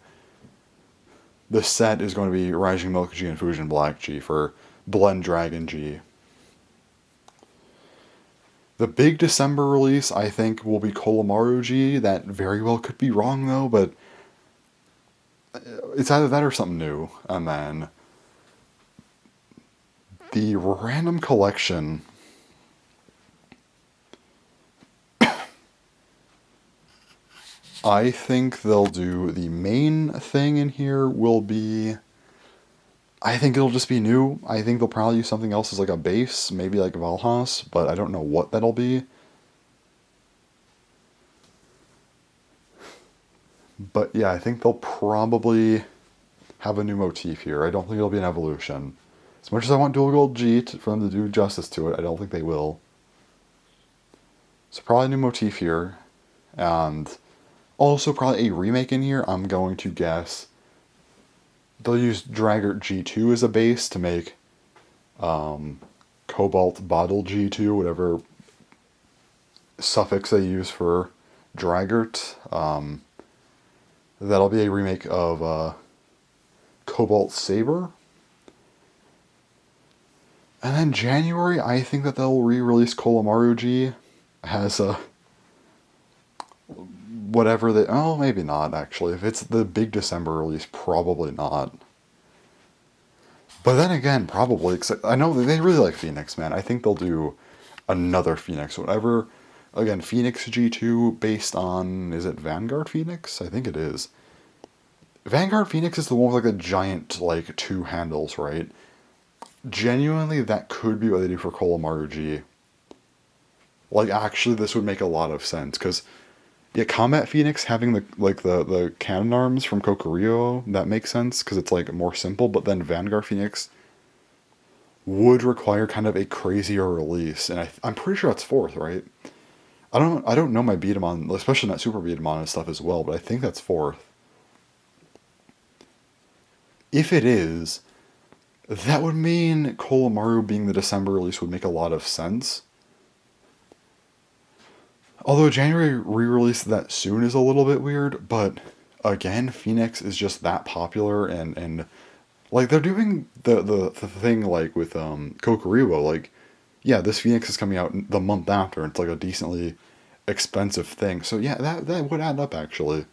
the set is going to be Rising Milk G and Fusion Black G for Blend Dragon G. The big December release, I think, will be Kolomaru G. That very well could be wrong, though, but it's either that or something new. And then the random collection... I think they'll do the main thing in here will be... I think it'll just be new. I think they'll probably use something else as like a base, maybe like Valhas, but I don't know what that'll be. But yeah, I think they'll probably have a new motif here. I don't think it'll be an evolution. As much as I want Dual Gold G for them to do justice to it, I don't think they will. So probably a new motif here. And also probably a remake in here. I'm going to guess they'll use Draggart G2 as a base to make Cobalt Bottle G2, whatever suffix they use for Draggart. That'll be a remake of Cobalt Saber. And then January, I think that they'll re-release Kolomaru G as a... whatever they... Oh, maybe not, actually. If it's the big December release, probably not. But then again, probably. I know they really like Phoenix, man. I think they'll do another Phoenix. Whatever. Again, Phoenix G2 based on... Is it Vanguard Phoenix? I think it is. Vanguard Phoenix is the one with like the giant, like, two handles, right? Genuinely, that could be what they do for Kolomaru G. Like, actually, this would make a lot of sense, because... Yeah, Combat Phoenix having the cannon arms from Kokurio, that makes sense, because it's like more simple, but then Vanguard Phoenix would require kind of a crazier release, and I'm pretty sure that's fourth, right? I don't know my Beatamon, especially not Super Beatamon and stuff as well, but I think that's fourth. If it is, that would mean Kolomaru being the December release would make a lot of sense. Although January re-release that soon is a little bit weird, but again, Phoenix is just that popular, and like they're doing the thing like with Kokoribo, like yeah, this Phoenix is coming out the month after. It's like a decently expensive thing, so yeah, that would add up actually.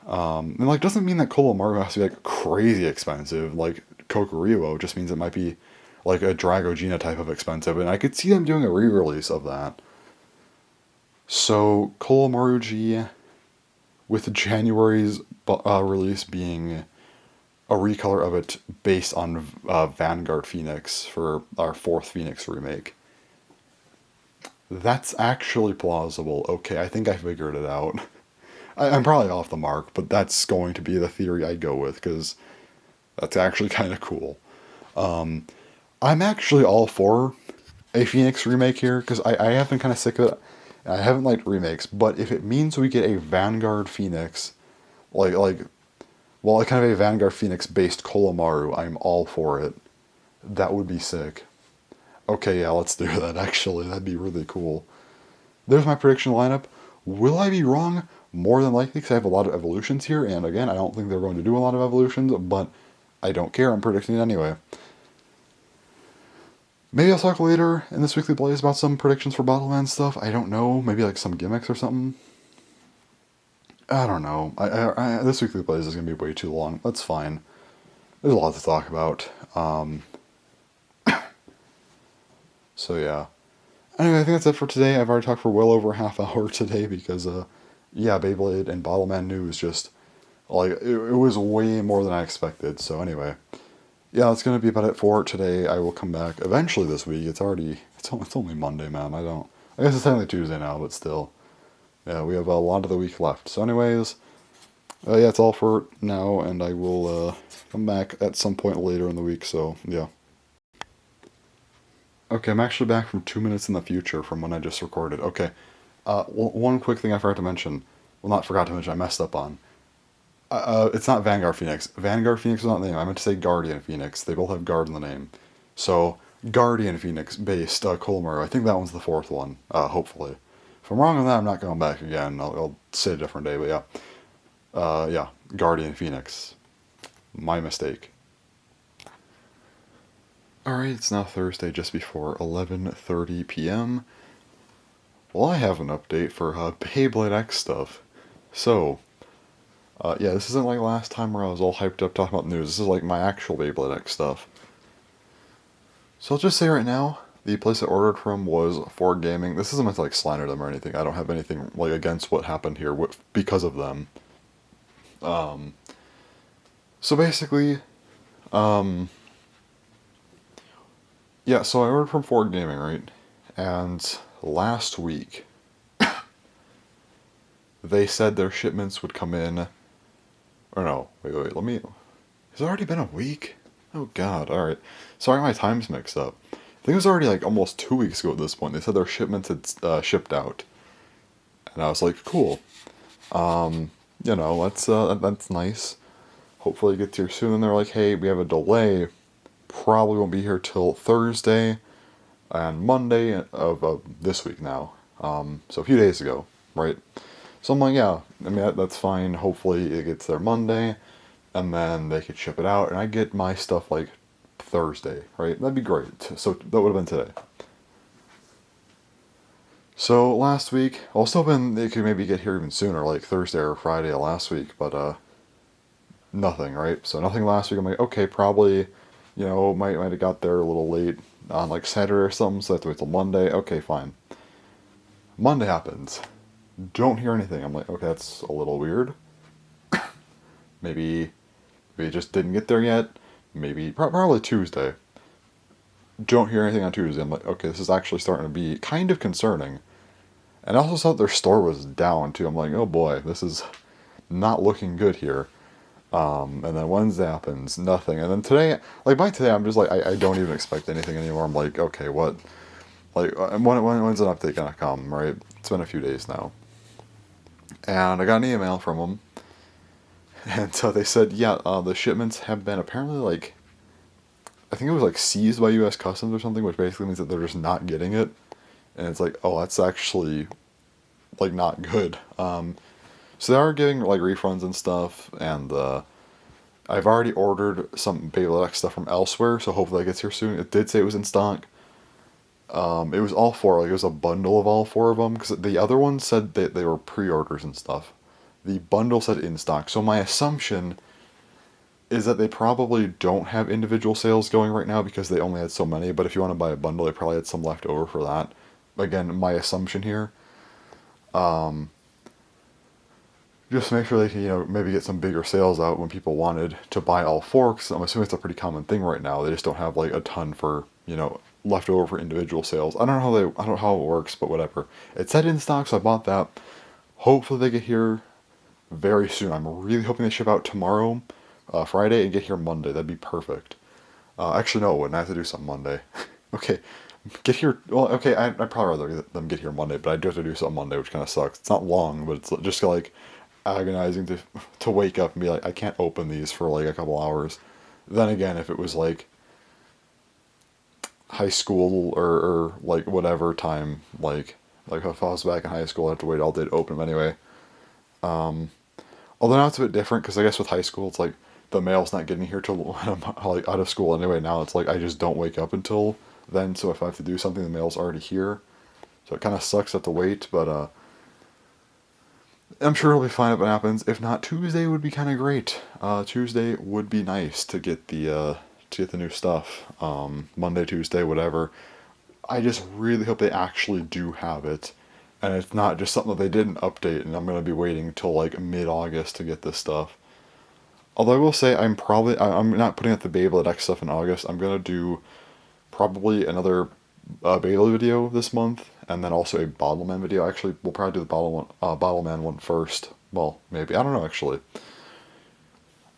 And like doesn't mean that Kolomaru has to be like crazy expensive. Like Kokoribo just means it might be like a Dragogina type of expensive, and I could see them doing a re-release of that. So Kolomaruji, with January's release being a recolor of it based on Vanguard Phoenix for our fourth Phoenix remake. That's actually plausible. Okay, I think I figured it out. I'm probably off the mark, but that's going to be the theory I go with because that's actually kind of cool. I'm actually all for a Phoenix remake here because I have been kind of sick of it. I haven't liked remakes, but if it means we get a Vanguard Phoenix, like well, kind of a Vanguard Phoenix based Kolomaru, I'm all for it. That would be sick. Okay, yeah, let's do that actually. That'd be really cool. There's my prediction lineup. Will I be wrong? More than likely, because I have a lot of evolutions here, and again, I don't think they're going to do a lot of evolutions, but I don't care, I'm predicting it anyway. Maybe I'll talk later in this weekly blaze about some predictions for Battleman stuff. I don't know, maybe like some gimmicks or something. I don't know. This weekly blaze is going to be way too long. That's fine. There's a lot to talk about. So yeah. Anyway, I think that's it for today. I've already talked for well over a half hour today because, yeah, Beyblade and Battleman news just, like, it was way more than I expected. So anyway, yeah, that's going to be about it for today. I will come back eventually this week. It's only Monday, man. I guess it's technically Tuesday now, but still. Yeah, we have a lot of the week left. So anyways, yeah, that's all for now, and I will come back at some point later in the week, so yeah. Okay, I'm actually back from 2 minutes in the future from when I just recorded. Okay, one quick thing I forgot to mention. Well, not forgot to mention, I messed up on. It's not Vanguard Phoenix. Vanguard Phoenix is not the name. I meant to say Guardian Phoenix. They both have Guard in the name. So, Guardian Phoenix based Kolomaru. I think that one's the fourth one, hopefully. If I'm wrong on that, I'm not going back again. I'll say a different day, but yeah. Yeah, Guardian Phoenix. My mistake. Alright, it's now Thursday just before 11:30 p.m. Well, I have an update for Beyblade X stuff. So, yeah, this isn't like last time where I was all hyped up talking about news. This is like my actual Beyblade X stuff. So I'll just say right now, the place I ordered from was Ford Gaming. This isn't meant to like slander them or anything. I don't have anything like against what happened here because of them. So basically, yeah, so I ordered from Ford Gaming, right? And last week, they said their shipments would come in. Or no, wait, let me. Has it already been a week? Oh god, alright. Sorry, my time's mixed up. I think it was already like almost 2 weeks ago at this point. They said their shipments had shipped out. And I was like, cool. That's nice. Hopefully it gets here soon. And they're like, hey, we have a delay. Probably won't be here till Thursday and Monday of this week now. So a few days ago, right? So I'm like, yeah, I mean, that's fine. Hopefully it gets there Monday, and then they could ship it out, and I get my stuff like Thursday, right? That'd be great. So that would have been today. So last week, I was hoping they could maybe get here even sooner, like Thursday or Friday of last week, but nothing, right? So nothing last week. I'm like, okay, probably, might have got there a little late on like Saturday or something, so I have to wait till Monday. Okay, fine. Monday happens. Don't hear anything. I'm like, okay, that's a little weird. Maybe it just didn't get there yet. Maybe, probably Tuesday. Don't hear anything on Tuesday. I'm like, okay, this is actually starting to be kind of concerning. And I also saw their store was down too. I'm like, oh boy, this is not looking good here. And then Wednesday happens, nothing. And then today, like by today, I'm just like, I don't even expect anything anymore. I'm like, okay, what? Like, when's an update gonna come, right? It's been a few days now. And I got an email from them. And so they said, yeah, the shipments have been apparently like, I think it was like seized by U.S. Customs or something, which basically means that they're just not getting it. and it's like, oh, that's actually like not good. So they are giving like refunds and stuff, and I've already ordered some Beyblade X stuff from elsewhere, so hopefully that gets here soon. It did say it was in stock. It was all four, like it was a bundle of all four of them, because the other ones said that they were pre-orders and stuff. The bundle said in stock, so my assumption is that they probably don't have individual sales going right now because they only had so many, but if you want to buy a bundle, they probably had some left over for that. Again, my assumption here. Just make sure they can, maybe get some bigger sales out when people wanted to buy all four, because I'm assuming it's a pretty common thing right now. They just don't have like a ton for, left over for individual sales. I don't know how it works, but whatever. It said in stock, so I bought that. Hopefully they get here very soon. I'm really hoping they ship out tomorrow, Friday, and get here Monday. That'd be perfect. Actually, no, it wouldn't. I have to do something Monday. Okay, get here. Well, okay, I'd probably rather them get here Monday, but I do have to do something Monday, which kind of sucks. It's not long, but it's just like agonizing to wake up and be like, I can't open these for like a couple hours. Then again, if it was like high school or like whatever time, like if I was back in high school, I'd have to wait all day to open them anyway. Although now it's a bit different, because I guess with high school, it's like the mail's not getting here till when I'm like out of school anyway. Now it's like I just don't wake up until then, so if I have to do something, the mail's already here. So it kind of sucks to have to wait, but I'm sure it'll be fine if it happens. If not, Tuesday would be kind of great. Tuesday would be nice to get the new stuff. Monday, Tuesday, whatever. I just really hope they actually do have it, and it's not just something that they didn't update, and I'm gonna be waiting till like mid-August to get this stuff. Although I will say I'm not putting out the Beyblade X stuff in August. I'm gonna do probably another Beyblade video this month, and then also a Bottleman video. Actually, we'll probably do the Bottleman one first. Well, maybe, I don't know actually.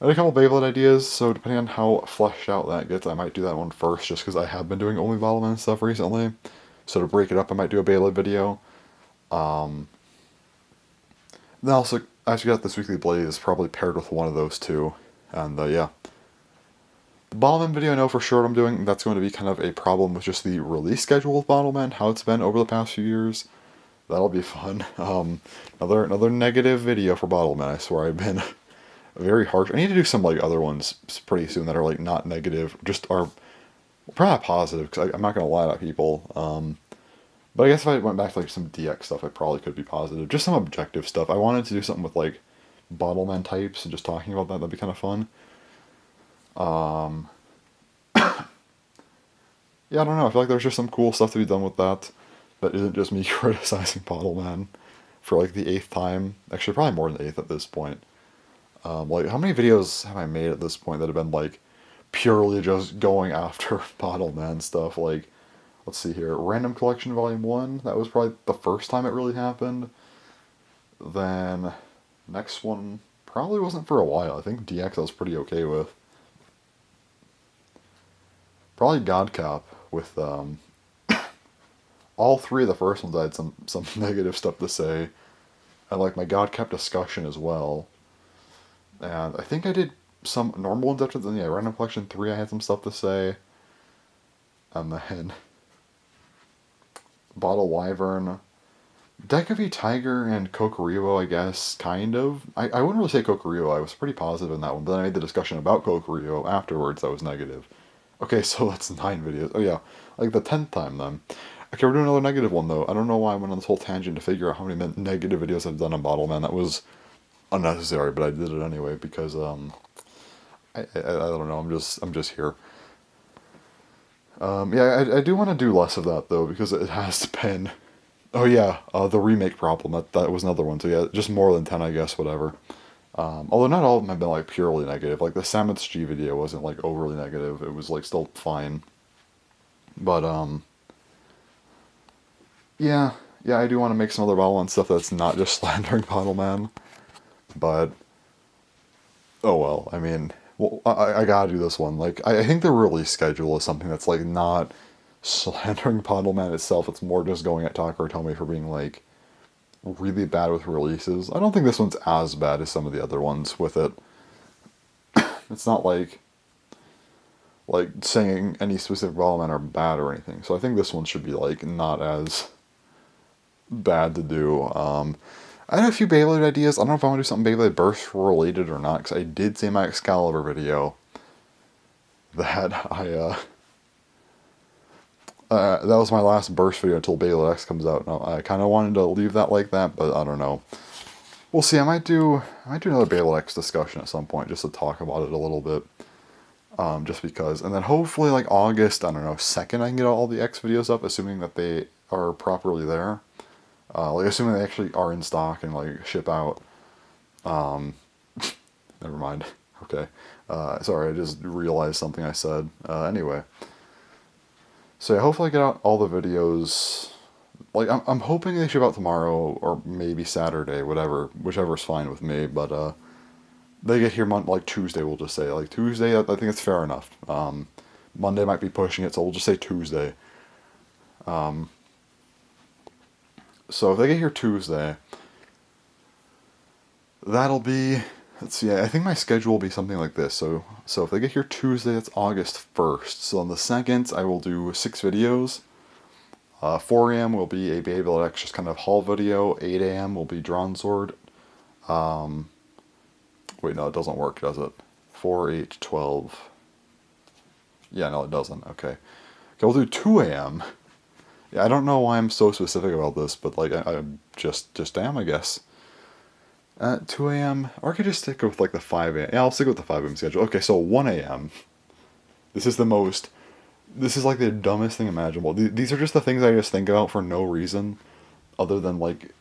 I had a couple Beyblade ideas, so depending on how fleshed out that gets, I might do that one first, just because I have been doing only Bottleman stuff recently. So to break it up, I might do a Beyblade video. Then also, as you got this weekly Blaze, probably paired with one of those two. And yeah. The Bottleman video I know for sure what I'm doing. That's going to be kind of a problem with just the release schedule of Bottleman, how it's been over the past few years. That'll be fun. Another negative video for Bottleman, I swear. I've been very harsh. I need to do some like other ones pretty soon that are like not negative, just are probably not positive, because I'm not going to lie to people. But I guess if I went back to like some DX stuff, I probably could be positive. Just some objective stuff. I wanted to do something with like Bottleman types and just talking about that. That'd be kind of fun. Yeah, I don't know. I feel like there's just some cool stuff to be done with that. That isn't just me criticizing Bottleman for like the 8th time. Actually, probably more than the 8th at this point. Like, how many videos have I made at this point that have been like purely just going after Bottleman stuff? Like, let's see here. Random Collection Volume 1. That was probably the first time it really happened. Then, next one probably wasn't for a while. I think DX I was pretty okay with. Probably Godcap with, all three of the first ones I had some negative stuff to say. And like my Godcap discussion as well. And I think I did some normal ones after, yeah, Random Collection 3 I had some stuff to say. And then Bottle Wyvern, Decavi Tiger, and Kokoribo, I guess, kind of. I wouldn't really say Kokoribo, I was pretty positive in that one, but then I made the discussion about Kokoribo afterwards that was negative. Okay, so that's 9 videos. Oh yeah, like the 10th time then. Okay, we're doing another negative one though. I don't know why I went on this whole tangent to figure out how many negative videos I've done on Bottleman. That was unnecessary, but I did it anyway because I don't know. I'm just here. Yeah, I do want to do less of that though, because it has been. Oh yeah, the remake problem. That was another one. So yeah, just more than 10, I guess. Whatever. Although not all of them have been like purely negative. Like the Samus G video wasn't like overly negative. It was like still fine. But yeah, I do want to make some other Bottleman stuff that's not just slandering Bottleman. But oh well. I mean, well, I gotta do this one. Like I think the release schedule is something that's like not slandering Bottleman itself. It's more just going at Takara Tomy for being like really bad with releases. I don't think this one's as bad as some of the other ones with it. It's not like saying any specific Bottlemen are bad or anything. So I think this one should be like not as bad to do. I had a few Beyblade ideas. I don't know if I want to do something Beyblade Burst related or not, because I did say in my Excalibur video that that was my last Burst video until Beyblade X comes out. Now, I kind of wanted to leave that like that, but I don't know. We'll see. I might do another Beyblade X discussion at some point just to talk about it a little bit. Just because. And then hopefully like August, I don't know, 2nd I can get all the X videos up, assuming that they are properly there. Like assuming they actually are in stock and like ship out. Never mind. Okay. Sorry, I just realized something I said. Anyway. So yeah, hopefully I get out all the videos. Like I'm hoping they ship out tomorrow or maybe Saturday, whichever's fine with me. But they get here like Tuesday. We'll just say like Tuesday. I think it's fair enough. Monday might be pushing it, so we'll just say Tuesday. So if they get here Tuesday, that'll be. Let's see. I think my schedule will be something like this. So if they get here Tuesday, that's August 1st. So on the 2nd, I will do 6 videos. 4 a.m. will be a Beyblade X just kind of haul video. 8 a.m. will be Drawn Sword. Wait, no, it doesn't work, does it? 4, 8, 12. Yeah, no, it doesn't. Okay, we'll do 2 a.m. Yeah, I don't know why I'm so specific about this, but like I just am, I guess. 2 a.m. Or I could just stick with like the 5 a.m. Yeah, I'll stick with the 5 a.m. schedule. Okay, so 1 a.m. This is like the dumbest thing imaginable. These are just the things I just think about for no reason, other than like,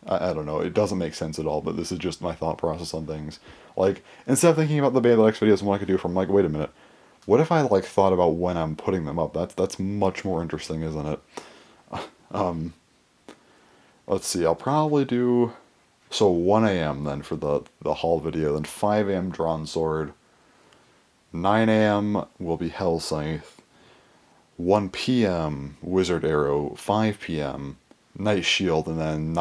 I don't know, it doesn't make sense at all, but this is just my thought process on things. Like, instead of thinking about the Beyblade X videos and what I could do from, like, wait a minute, what if I, like, thought about when I'm putting them up? That's much more interesting, isn't it? Let's see, I'll probably do, so 1 a.m. then for the haul video, then 5 a.m. Drawn Sword, 9 a.m. will be Hell Scythe, 1 p.m. Wizard Arrow, 5 p.m. Night Shield, and then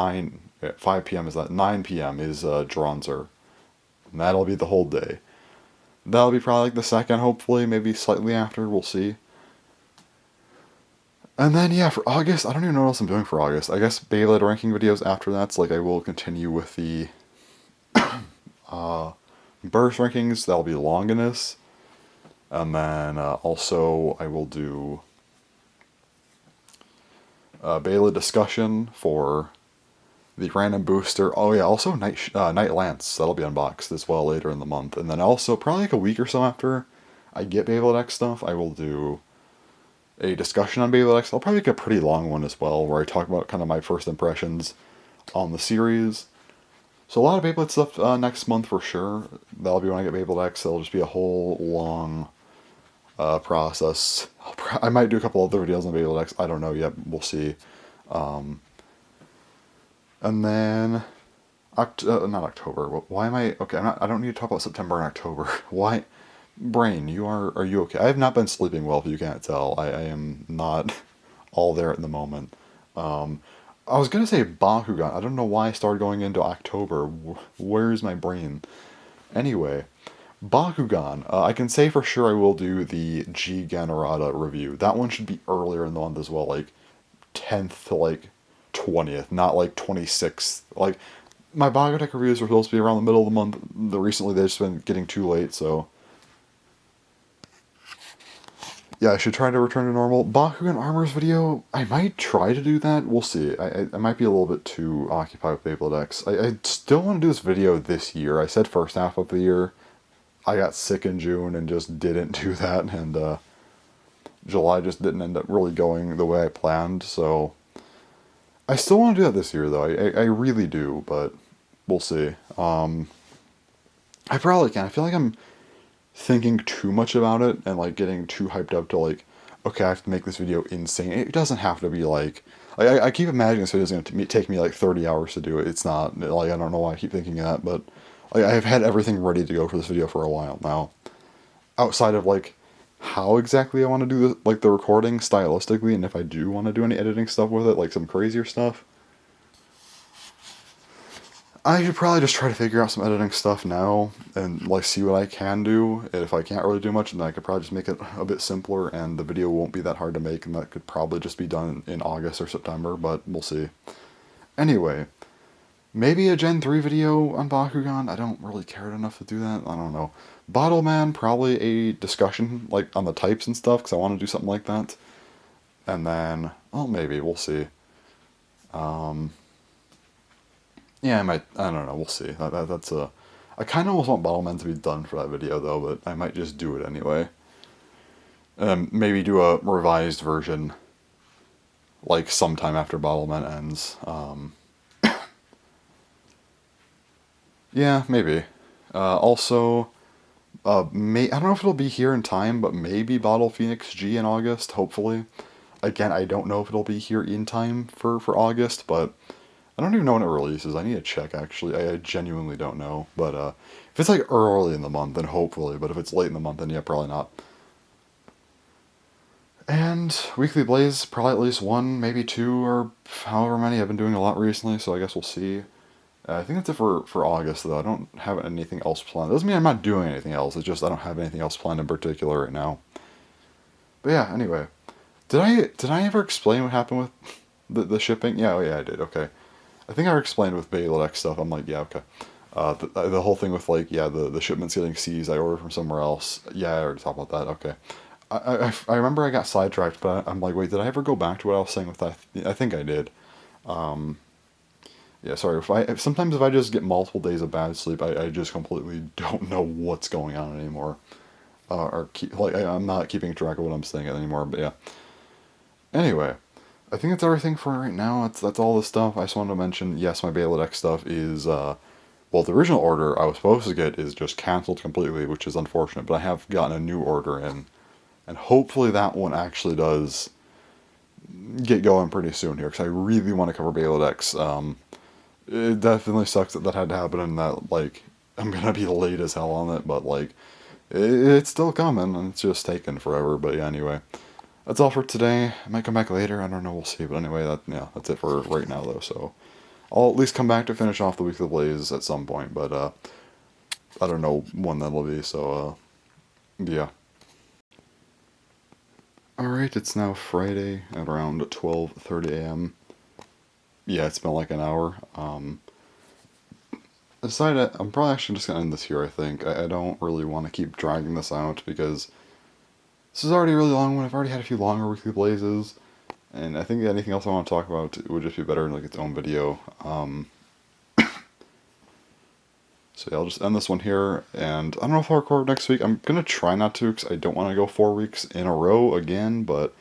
5 p.m. is that, 9 p.m. is Dronzer. And that'll be the whole day. That'll be probably like the 2nd, hopefully, maybe slightly after, we'll see. And then, yeah, for August, I don't even know what else I'm doing for August. I guess Beyblade ranking videos after that, so like I will continue with the Burst rankings, that'll be Longinus. And then also I will do Beyblade discussion for the random booster. Oh yeah, also Night Lance, that'll be unboxed as well later in the month. And then also, probably like a week or so after I get Beyblade X stuff, I will do a discussion on Beyblade X. I'll probably make a pretty long one as well, where I talk about kind of my first impressions on the series. So a lot of Beyblade stuff next month for sure. That'll be when I get Beyblade X. It'll just be a whole long process. I might do a couple other videos on Beyblade X. I don't know yet. We'll see. And then not October. Why am I okay? I don't need to talk about September and October. Why, brain? Are you okay? I have not been sleeping well. If you can't tell, I am not all there at the moment. I was gonna say Bakugan. I don't know why I started going into October. Where's my brain? Anyway, Bakugan. I can say for sure I will do the G Ganorada review. That one should be earlier in the month as well, like 10th to like 20th, not like 26th. Like, my Bakugan reviews were supposed to be around the middle of the month. Recently they've just been getting too late, so yeah, I should try to return to normal. Bakugan Armors video, I might try to do that. We'll see. I might be a little bit too occupied with Beyblade X. I still want to do this video this year. I said first half of the year. I got sick in June and just didn't do that, and July just didn't end up really going the way I planned, so I still want to do that this year, though. I really do, but we'll see. I probably can. I feel like I'm thinking too much about it and like getting too hyped up to like, okay, I have to make this video insane. It doesn't have to be like I keep imagining this video is going to take me like 30 hours to do it. It's not. Like, I don't know why I keep thinking that, but like, I've had everything ready to go for this video for a while now. Outside of like how exactly I want to do this, like the recording stylistically, and if I do want to do any editing stuff with it, like some crazier stuff, I should probably just try to figure out some editing stuff now and like see what I can do. And if I can't really do much, then I could probably just make it a bit simpler and the video won't be that hard to make, and that could probably just be done in August or September, but we'll see. Anyway, maybe a Gen 3 video on Bakugan. I don't really care enough to do that. I don't know. Bottle Man, probably a discussion like on the types and stuff, because I want to do something like that. And then, well, maybe we'll see. Yeah, I might. I don't know. We'll see. That's a. I kind of almost want Bottle Man to be done for that video though, but I might just do it anyway. Maybe do a revised version, like sometime after Bottle Man ends. Yeah, maybe. Also, I don't know if it'll be here in time, but maybe Bottle Phoenix G in August. Hopefully. Again, I don't know if it'll be here in time for August, but I don't even know when it releases. I need to check, actually. I genuinely don't know. But if it's like early in the month, then hopefully. But if it's late in the month, then yeah, probably not. And Weekly Blaze, probably at least one, maybe two, or however many. I've been doing a lot recently, so I guess we'll see. I think that's it for August, though. I don't have anything else planned. It doesn't mean I'm not doing anything else. It's just I don't have anything else planned in particular right now. But yeah, anyway. Did I ever explain what happened with the shipping? Yeah, oh yeah, I did. Okay. I think I explained with Bangladesh stuff. I'm like, yeah, okay. The whole thing with like, yeah, the shipments getting seized. I ordered from somewhere else. Yeah, I already talked about that. Okay. I remember I got sidetracked, but I'm like, wait, did I ever go back to what I was saying with that? I think I did. Yeah, sorry. Sometimes if I just get multiple days of bad sleep, I just completely don't know what's going on anymore. I'm not keeping track of what I'm saying anymore. But yeah. Anyway, I think that's everything for right now. That's all the stuff. I just wanted to mention, yes, my Bangladesh stuff is, well, the original order I was supposed to get is just canceled completely, which is unfortunate, but I have gotten a new order in, and hopefully that one actually does get going pretty soon here, because I really want to cover Bangladesh. It definitely sucks that had to happen, and that, like, I'm gonna be late as hell on it, but, like, it's still coming, and it's just taking forever, but yeah, anyway. That's all for today. I might come back later. I don't know. We'll see. But anyway, that's it for right now, though. So I'll at least come back to finish off the Weekly Blaze at some point. But I don't know when that'll be. So yeah. All right. It's now Friday at around 12:30 a.m. Yeah, it's been like an hour. I decided I'm probably actually just gonna end this here. I think I don't really want to keep dragging this out because this is already a really long one. I've already had a few longer Weekly Blazes. And I think anything else I want to talk about would just be better in like its own video. So yeah, I'll just end this one here, and I don't know if I'll record next week. I'm gonna try not to, because I don't want to go 4 weeks in a row again, but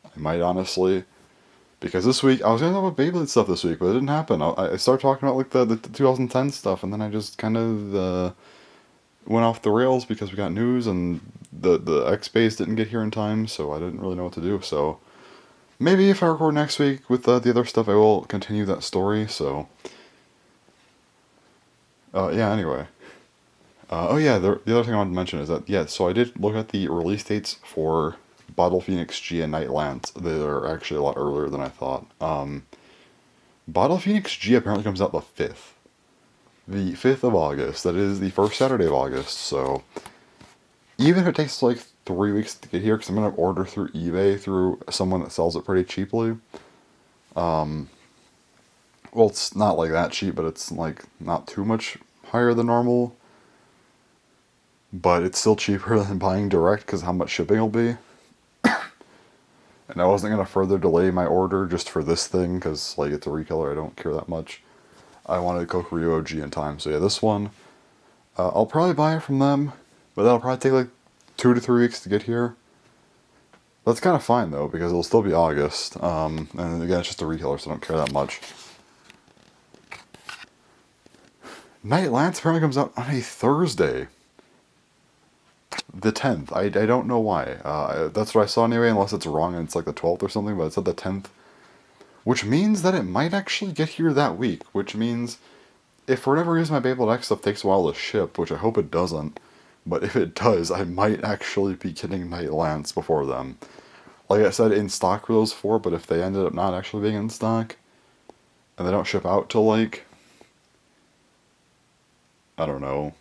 I might honestly, because this week, I was gonna talk about Beyblade stuff this week, but it didn't happen. I started talking about like the 2010 stuff, and then I just kind of went off the rails because we got news, and the X-Base didn't get here in time, so I didn't really know what to do, so maybe if I record next week with the other stuff, I will continue that story, so yeah, anyway. Oh yeah, the other thing I wanted to mention is that, yeah, so I did look at the release dates for Bottle Phoenix G and Night Lance. They are actually a lot earlier than I thought. Bottle Phoenix G apparently comes out the 5th. The 5th of August. That is the first Saturday of August, so even if it takes like 3 weeks to get here, because I'm going to order through eBay through someone that sells it pretty cheaply. Well, it's not like that cheap, but it's like not too much higher than normal. But it's still cheaper than buying direct because how much shipping will be. And I wasn't going to further delay my order just for this thing because, like, it's a recolor. I don't care that much. I wanted Kokuryu OG in time. So, yeah, this one, I'll probably buy it from them. But that'll probably take, like, 2 to 3 weeks to get here. That's kind of fine, though, because it'll still be August. And again, it's just a recolor, so I don't care that much. Night Lance apparently comes out on a Thursday. The 10th. I don't know why. That's what I saw anyway, unless it's wrong and it's like the 12th or something, but it said the 10th. Which means that it might actually get here that week. Which means, if for whatever reason my Beyblade X stuff takes a while to ship, which I hope it doesn't, but if it does, I might actually be getting Night Lance before them. Like I said, in stock for those 4, but if they ended up not actually being in stock, and they don't ship out till like I don't know,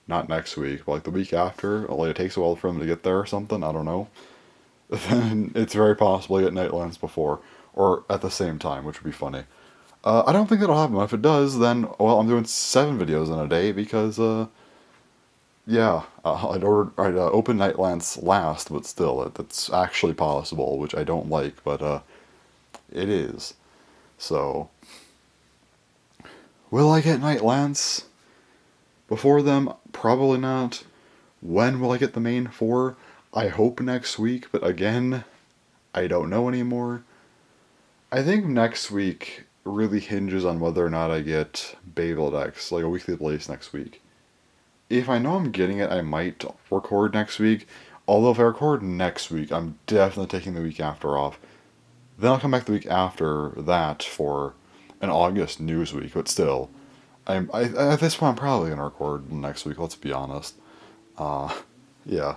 not next week, but like the week after, like it takes a while for them to get there or something, I don't know, then it's very possible I get Nightlands before, or at the same time, which would be funny. I don't think that'll happen. If it does, then, well, I'm doing 7 videos in a day because, yeah, I'd open Nightlands last, but still, that's actually possible, which I don't like, but, it is. So, will I get Nightlands before them? Probably not. When will I get the main 4? I hope next week, but again, I don't know anymore. I think next week really hinges on whether or not I get Beyblade X, like a weekly release next week. If I know I'm getting it, I might record next week. Although if I record next week, I'm definitely taking the week after off. Then I'll come back the week after that for an August news week, but still, at this point I'm probably gonna record next week. Let's be honest. Yeah,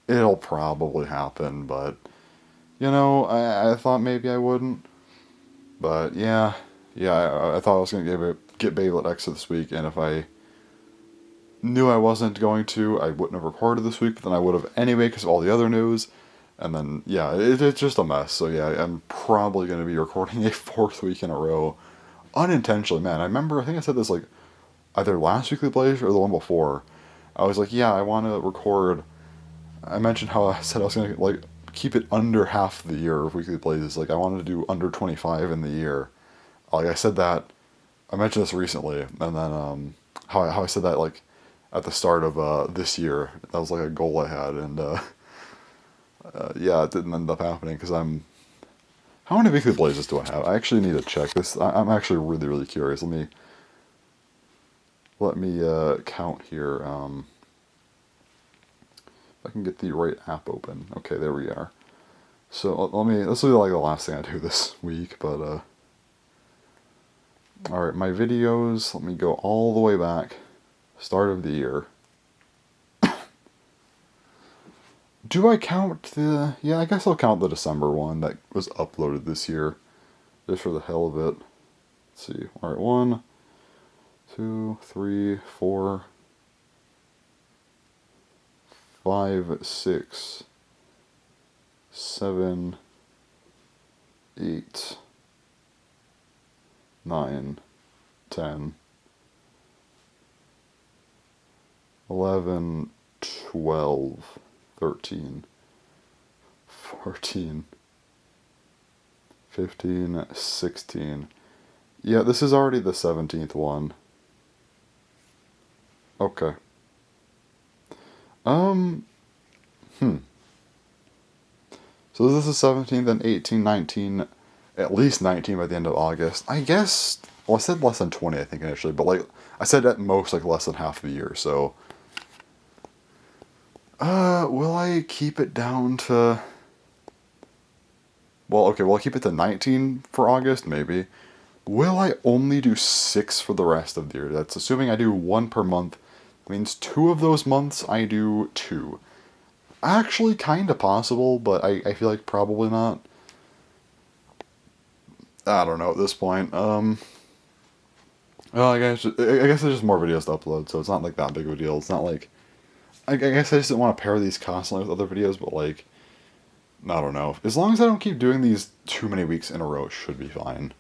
it'll probably happen, but I thought maybe I wouldn't. But yeah, I thought I was gonna get Beyblade X this week, and if I knew I wasn't going to, I wouldn't have recorded this week, but then I would have anyway because of all the other news. And then, yeah, it's just a mess. So, yeah, I'm probably going to be recording a 4th week in a row. Unintentionally, man. I think I said this, like, either last weekly plays or the one before. I was like, yeah, I want to record. I mentioned how I said I was going to, like, keep it under half the year of weekly plays. Like, I wanted to do under 25 in the year. Like, I said that. I mentioned this recently. And then, how I said that, like, at the start of this year. That was, like, a goal I had. And, yeah, it didn't end up happening because I'm. How many weekly blazes do I have? I actually need to check this. I'm actually really, really curious. Let me count here. If I can get the right app open. Okay, there we are. So this will be like the last thing I do this week, but all right, my videos. Let me go all the way back, start of the year. Do I count the... Yeah, I guess I'll count the December one that was uploaded this year. Just for the hell of it. Let's see. Alright, 1, 2, 3, 4, 5, 6, 7, 8, 9, 10, 11, 12... 13, 14, 15, 16. Yeah, this is already the 17th one. Okay. So this is 17, then 18, 19, at least 19 by the end of August. I guess, well, I said less than 20, I think, initially, but, like, I said at most, like, less than half the year, so... will I keep it down to... Well, okay, will I keep it to 19 for August? Maybe. Will I only do 6 for the rest of the year? That's assuming I do 1 per month. Means 2 of those months I do 2. Actually, kind of possible, but I feel like probably not. I don't know at this point. Well, I guess there's just more videos to upload, so it's not like that big of a deal. It's not like... I guess I just didn't want to pair these constantly with other videos, but, like, I don't know. As long as I don't keep doing these too many weeks in a row, it should be fine.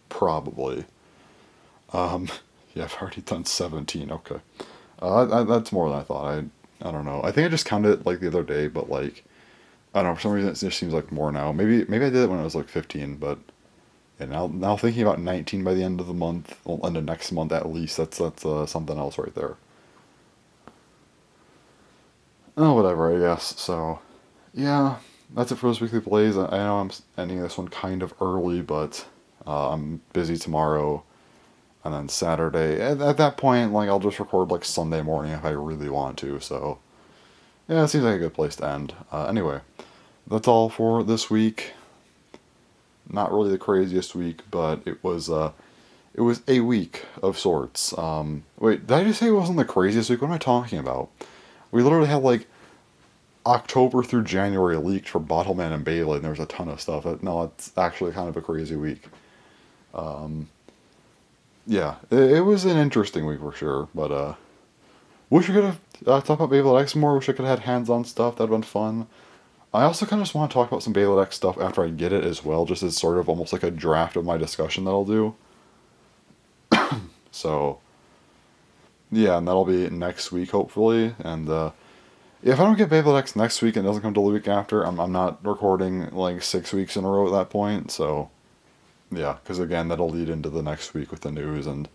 Probably. Yeah, I've already done 17, okay. That's more than I thought. I don't know. I think I just counted it, like, the other day, but, like, I don't know, for some reason it just seems like more now. Maybe I did it when I was, like, 15, but... And now thinking about 19 by the end of the month, well, end of next month at least, that's something else right there. Oh, whatever, I guess. So, yeah, that's it for this weekly plays. I know I'm ending this one kind of early, but I'm busy tomorrow, and then Saturday. At that point, like, I'll just record, like, Sunday morning if I really want to, so... Yeah, it seems like a good place to end. Anyway, that's all for this week. Not really the craziest week, but it was a week of sorts. Wait, did I just say it wasn't the craziest week? What am I talking about? We literally had, like, October through January leaked for Bottleman and Beyblade, and there was a ton of stuff. No, it's actually kind of a crazy week. yeah, it was an interesting week for sure, but wish we could have talked about Beyblade X more. Wish I could have had hands-on stuff. That'd been fun. I also kind of just want to talk about some Beyblade X stuff after I get it as well, just as sort of almost like a draft of my discussion that I'll do. So, yeah, and that'll be next week, hopefully. And if I don't get Beyblade X next week and it doesn't come till the week after, I'm not recording like 6 weeks in a row at that point. So, yeah, because again, that'll lead into the next week with the news. And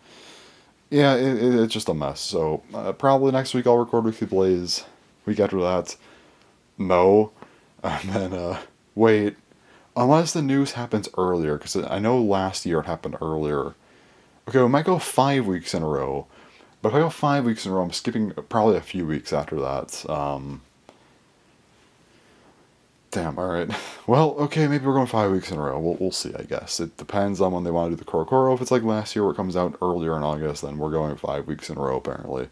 yeah, it's just a mess. So, probably next week I'll record Weekly Blaze. Week after that, no. And then, wait, unless the news happens earlier, because I know last year it happened earlier. Okay, we might go 5 weeks in a row. But if I go 5 weeks in a row, I'm skipping probably a few weeks after that. Damn, alright. Well, okay, maybe we're going 5 weeks in a row. We'll see, I guess. It depends on when they want to do the Korokoro. If it's like last year where it comes out earlier in August, then we're going 5 weeks in a row, apparently.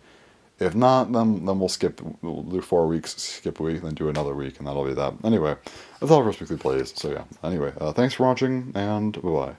If not, then we'll do 4 weeks, skip a week, then do another week, and that'll be that. Anyway, that's all for Weekly Plays. So yeah, anyway, thanks for watching, and bye-bye.